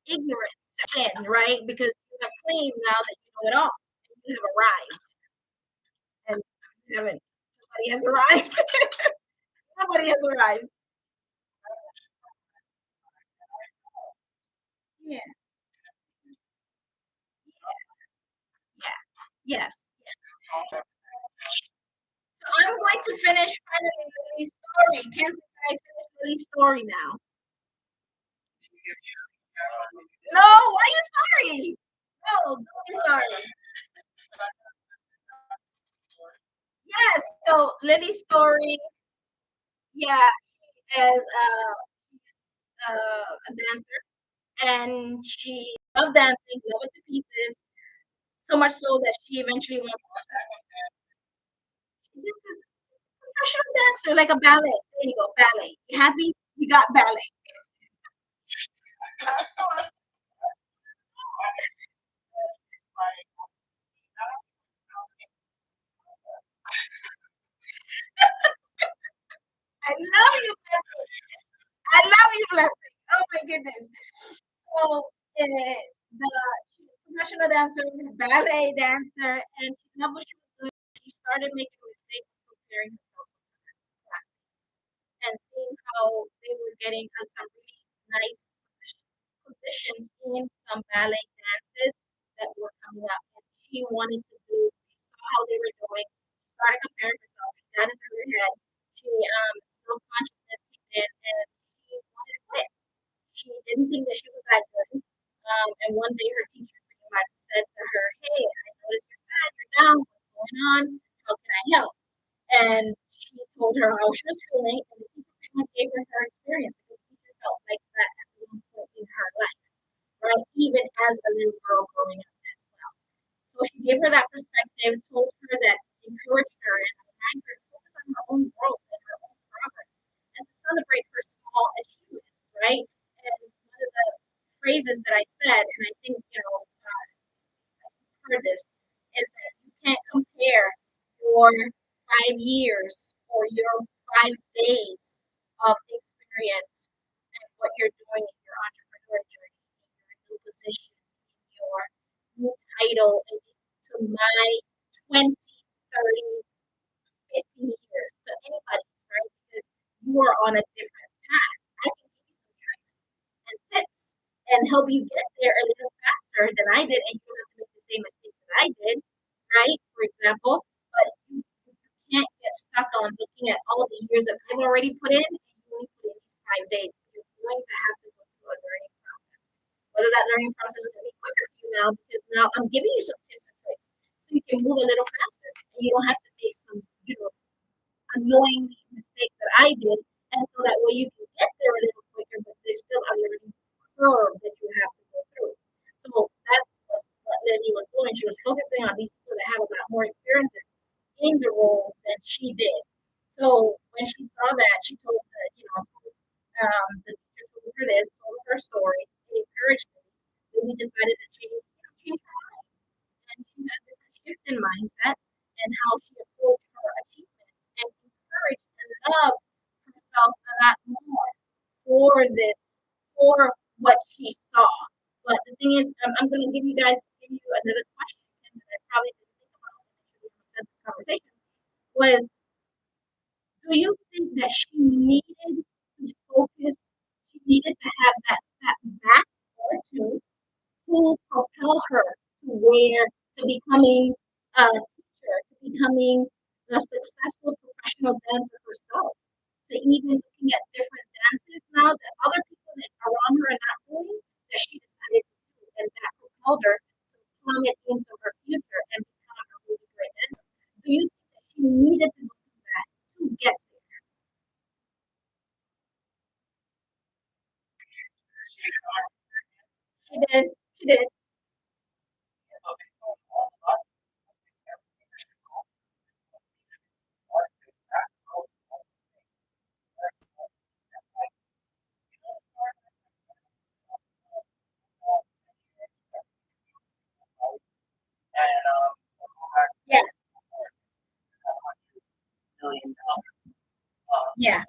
ignorance sets in, right? Because you have claimed now that you know it all. And you have arrived. And you haven't. Nobody has arrived. Nobody has arrived. Yeah. Yeah. Yes. So I'm going to finish finally Lily's story. Can I finish Lily's story now? No, why are you sorry? No, don't be sorry. Yes, so Lily's story, yeah, as a dancer, and she loved dancing, loved it to pieces, so much so that she eventually wants to this is a professional dancer, like a ballet. There you go, ballet. You happy? You got ballet. I love you, Blessing. I love you, Blessing. Oh my goodness. So the she's a professional dancer, ballet dancer, and she loved what she was doing. She started making mistakes comparing herself to her classmates and seeing how they were getting on some really nice positions in some ballet dances that were coming up. And she wanted to do, she saw how they were doing, she started comparing herself, she got into her head, she self consciousness kicked in, and she wanted to quit. She didn't think that she was that good. And one day her teacher pretty much said to her, "Hey, I noticed you're sad, you're down, what's going on? How can I help?" And she told her how she was feeling, and the teacher pretty much gave her experience because the teacher felt like that at one point in her life, right? Even as a little girl growing up as well. So she gave her that perspective, told her that, encouraged her, and reminded her to focus on her own growth and her own progress, and to celebrate her small achievements, right? And one of the phrases that I said, and I think heard this, is that you can't compare your 5 years or your 5 days of experience and what you're doing in your entrepreneur journey, in your new position, in your new title, and to my 20, 30, 50 years. are on a different path. I can give you some tricks and tips and help you get there a little faster than I did, and you don't have to make the same mistakes that I did, right? For example, but you can't get stuck on looking at all the years that I've already put in, and you only put in these 5 days. You're going to have to go through a learning process. Whether that learning process is going to be quicker for you now, because now I'm giving you some tips and tricks so you can move a little faster, and you don't have to make some, annoying mistakes that I did, and so that way you can get there a little quicker, but there's still a learning curve that you have to go through. So that's what Lily was doing. She was focusing on these people that have a lot more experiences in the role than she did. So when she saw that, she told the teacher told her this, told her story, it encouraged me. Then we decided to change her mind, and she had a different shift in mindset and how she approached her achievements and encouraged and loved herself a lot more for this, for what she saw. But the thing is, I'm going to give you another question that I probably didn't think about when we had this conversation. Was, do you think that she needed to focus? She needed to have that back or two to propel her to where to becoming a teacher, to becoming a successful professional dancer herself, to even looking at different dances now that other people that around her are not doing, that she decided to do, and that propelled her to plummet into her future and become a really great dancer. Do you think that she needed to do that to get there? She did. She did. Yeah. Yeah.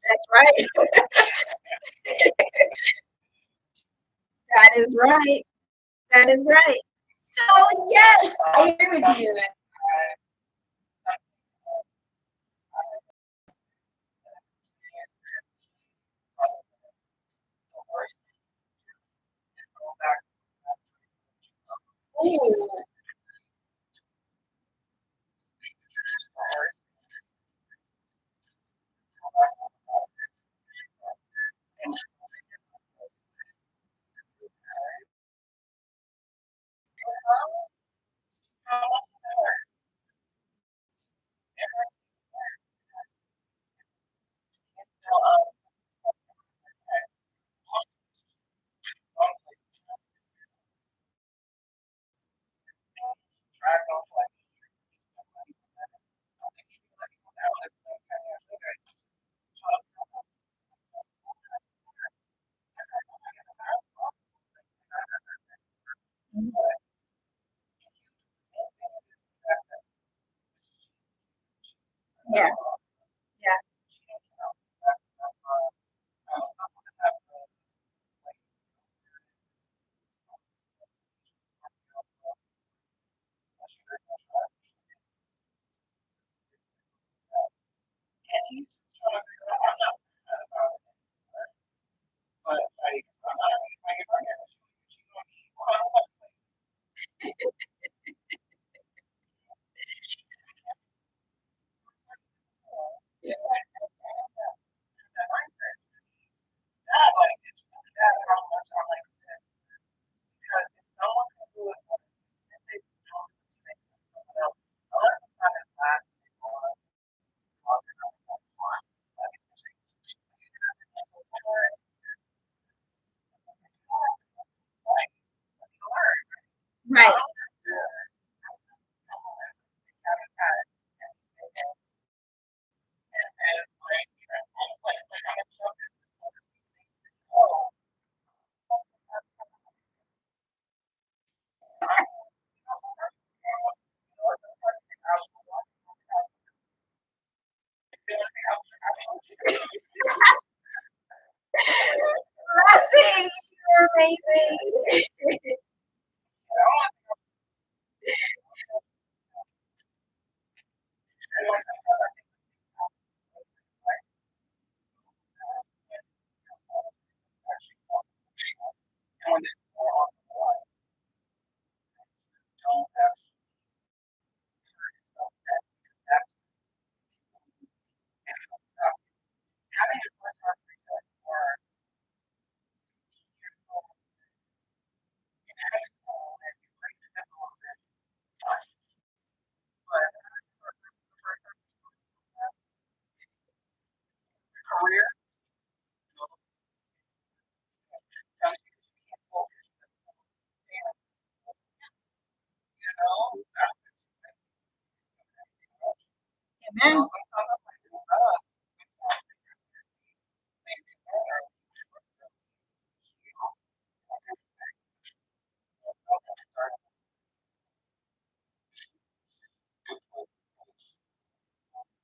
That's right. That is right. That is right. So yes, I agree with you. Ooh, yeah, yeah, amazing? Amen.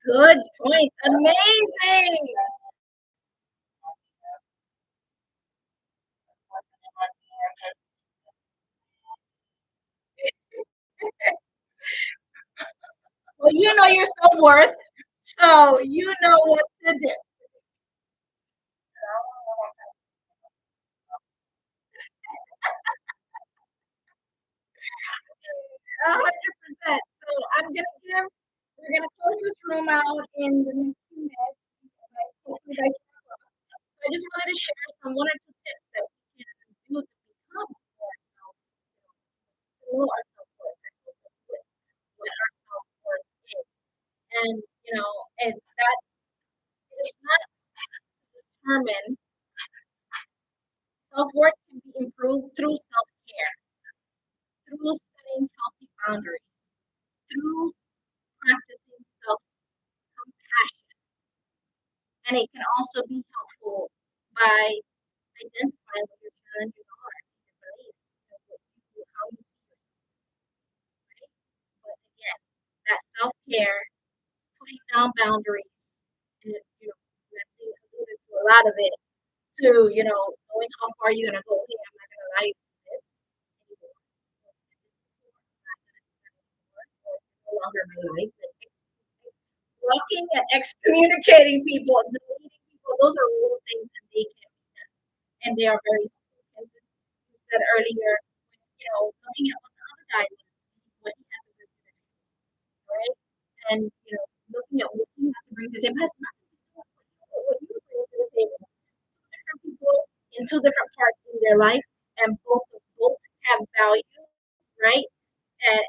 Good point. Amazing. Well, you know your self worth, so you know what to do. 100%. So I'm gonna give. We're gonna close this room out in the next few minutes. Hopefully, guys. I just wanted to share some one or two tips that we can do to become more self, to know our self worth, and focus with what our self worth is. And that is not determined. Self worth can be improved through self care, through setting healthy boundaries, through practicing self compassion. And it can also be helpful by identifying what your challenges are, your beliefs, and what you, how you see yourself, right? But again, that self care, putting down boundaries, and Leslie alluded to a lot of it, to knowing how far you're gonna go. Hey, I'm not gonna lie to this anymore. No longer in my life. Blocking and excommunicating people, deleting people, those are real things that they can be done. And they are very helpful. As you said earlier, looking at what the other guy was, what he had to bring to the table, right? And looking at what he had to bring to the table has nothing to do with what you bring to the table. Two different people in two different parts in their life, and both have value, right? And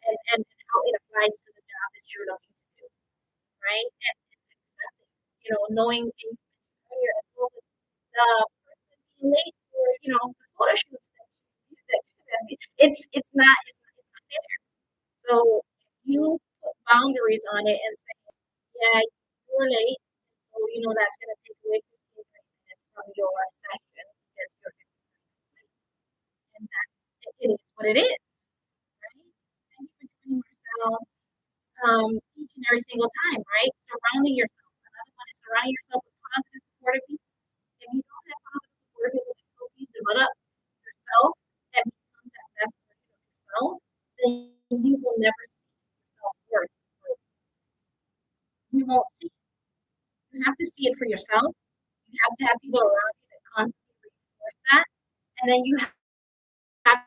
how it applies to the job that you're looking to do, right? And accepting, knowing earlier as well as the person being late for, the photo shoots it's not fair. So you put boundaries on it and say, yeah, you're late, so that's gonna take away 15 minutes from your session because you're 15 minutes late. And it is what it is, right? Thank you for joining Marcel. Each and every single time, right? Surrounding yourself. Another one is surrounding yourself with positive, supportive people. If you don't have positive, supportive people that help you develop yourself and become that best version of yourself, then you will never see yourself worth. You won't see it. You have to see it for yourself. You have to have people around you that constantly reinforce that. And then you have to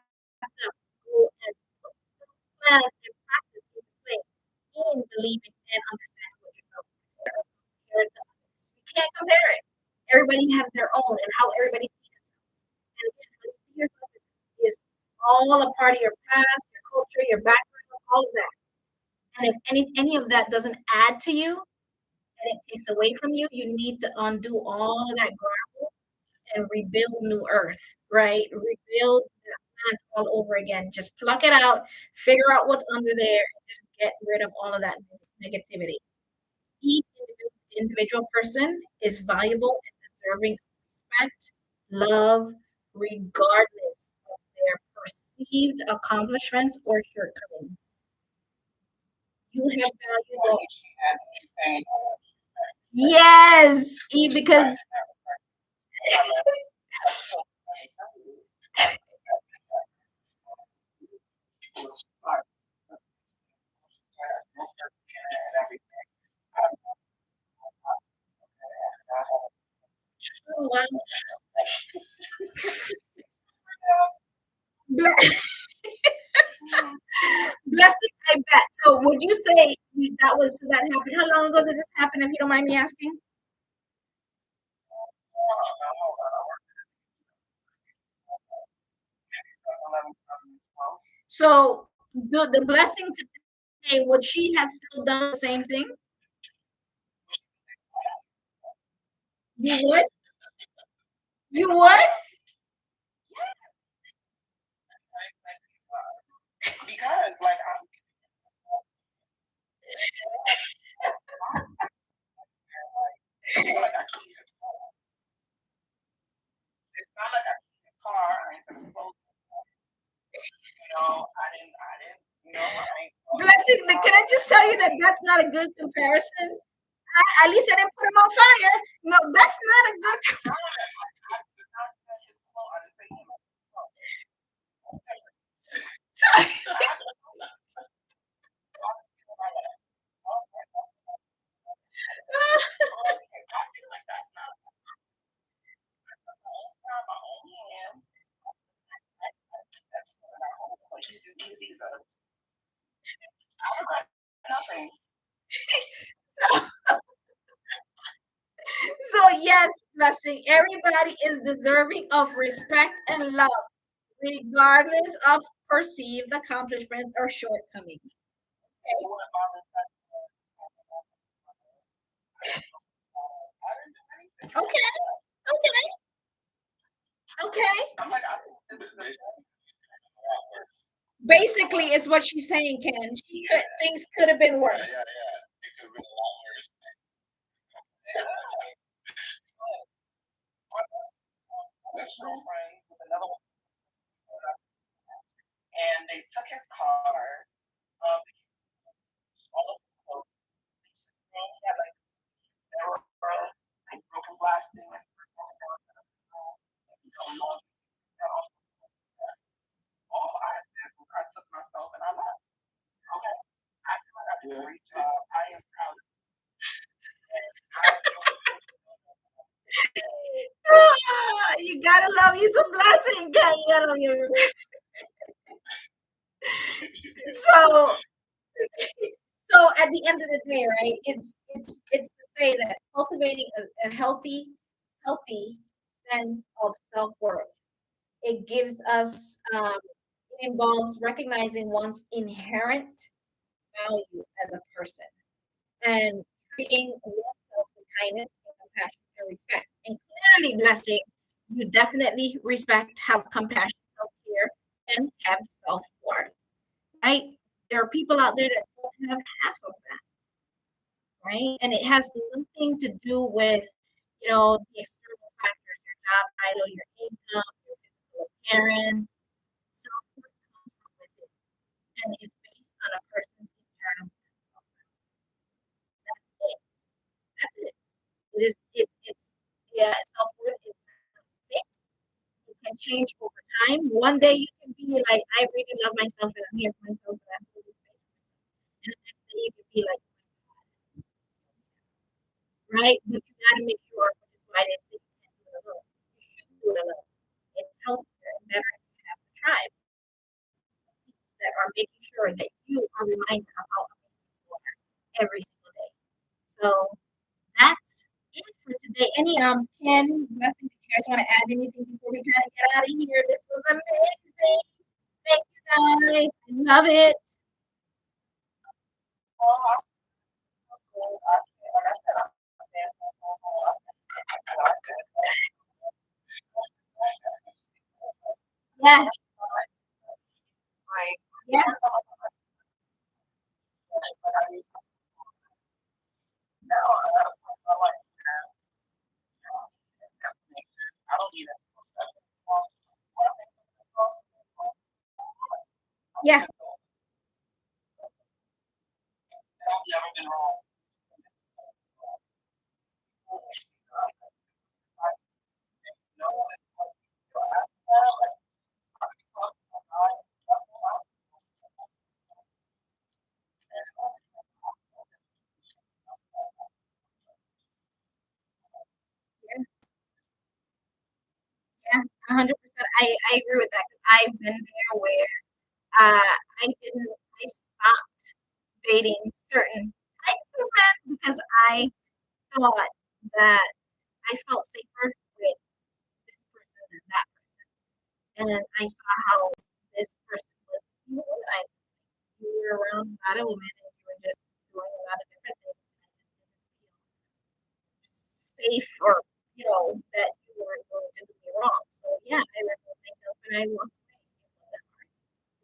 go and put those plans and practice into place in believing and understanding what yourself is compared to others. You can't compare it. Everybody has their own and how everybody sees themselves. And again, how you see yourself is all a part of your past, your culture, your background, all of that. And if any of that doesn't add to you and it takes away from you, you need to undo all of that gravel and rebuild new earth, right? Rebuild that plant all over again. Just pluck it out, figure out what's under there, and just get rid of all of that negativity. Each individual person is valuable and deserving of respect, love, regardless of their perceived accomplishments or shortcomings. You have value. Yes, because wow. Ble- Blessing, I bet. So would you say that happened? How long ago did this happen, if you don't mind me asking? So the blessing today, would she have still done the same thing? You would? You would? Blessing, can I just tell you that that's not a good comparison? At least I didn't put him on fire. No, that's not a good. So yes, blessing. Everybody is deserving of respect and love, regardless of perceived accomplishments or shortcomings. Okay, okay, okay. Basically, is what she's saying, Ken. Things could have been worse. So, you gotta love you some blessing, Ken. You gotta love you. So, so at the end of the day, right? It's to say that cultivating a healthy sense of self worth. It gives us. It involves recognizing one's inherent value as a person and treating oneself with kindness and compassion and respect. And clearly, blessing, you definitely respect, have compassion, self care, and have self worth. Right? There are people out there that don't have half of that, right? And it has nothing to do with, the external factors, your job title, your income, your physical appearance. Self worth comes from within, and it's based on a person's internal self. That's it. That's it. It is. It's yeah. Self worth is not fixed. It can change over time. One day you can be like, I really love myself and I'm here for myself and I'm holding space for myself. And the next day you can be like, right? But you got to make sure, which is why they say you can't do it alone. You shouldn't do it alone. It's healthier and better if you have a tribe that are making sure that you are reminded of how amazing you are every single day. So that's it for today. Any Ken, nothing that you guys want to add anything before we kind of get out of here? This was amazing. Thank you guys. I love it. Yeah, yeah, yeah, I agree with that. 'Cause I've been there where I stopped dating certain types of men because I thought that I felt safer with this person than that person. And I saw how this person was, womanized. You were around a lot of women and you were just doing a lot of different things. And I just didn't feel safe or, that you weren't going to do me wrong. So yeah, I removed myself and I walked away. It wasn't hard.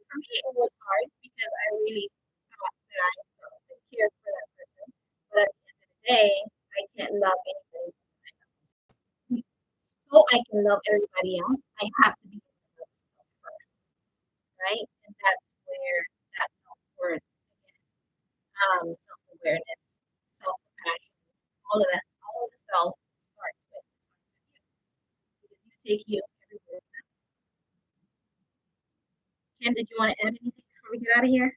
For me, it was hard because I really thought that I loved and cared for that person. But at the end of the day, I can't love anybody. So I can love everybody else, I have to be able to love myself first, right? And that's where that self-worth, self awareness, self compassion, all of the self starts with you. Because you take you everywhere. Ken, did you want to add anything before we get out of here?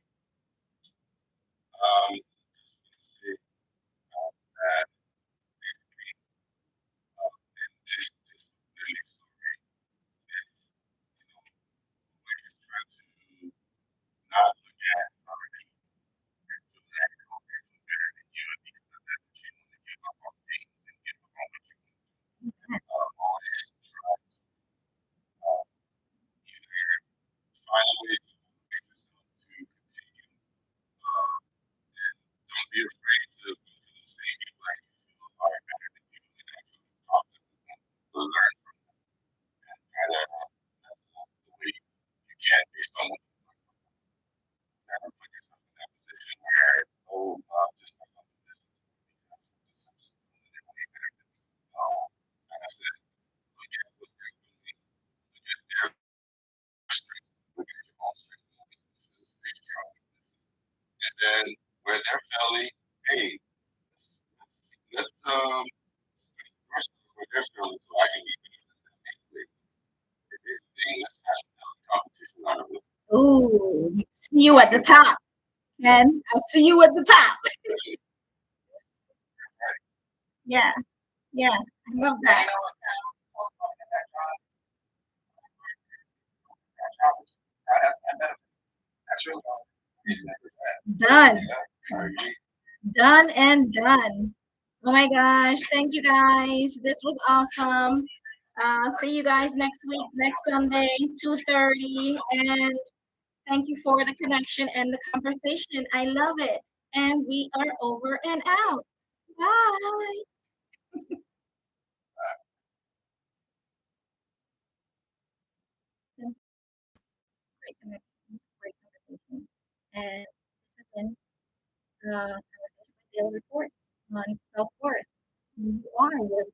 Ooh, see you at the top, Ken. I'll see you at the top. Yeah, yeah, I love that. Done. Done and done. Oh my gosh. Thank you guys. This was awesome. See you guys next week, next Sunday, 2:30. And thank you for the connection and the conversation. I love it. And we are over and out. Bye. Great connection, great conversation. And this has been Conversation with Daily Report on self worth. You are your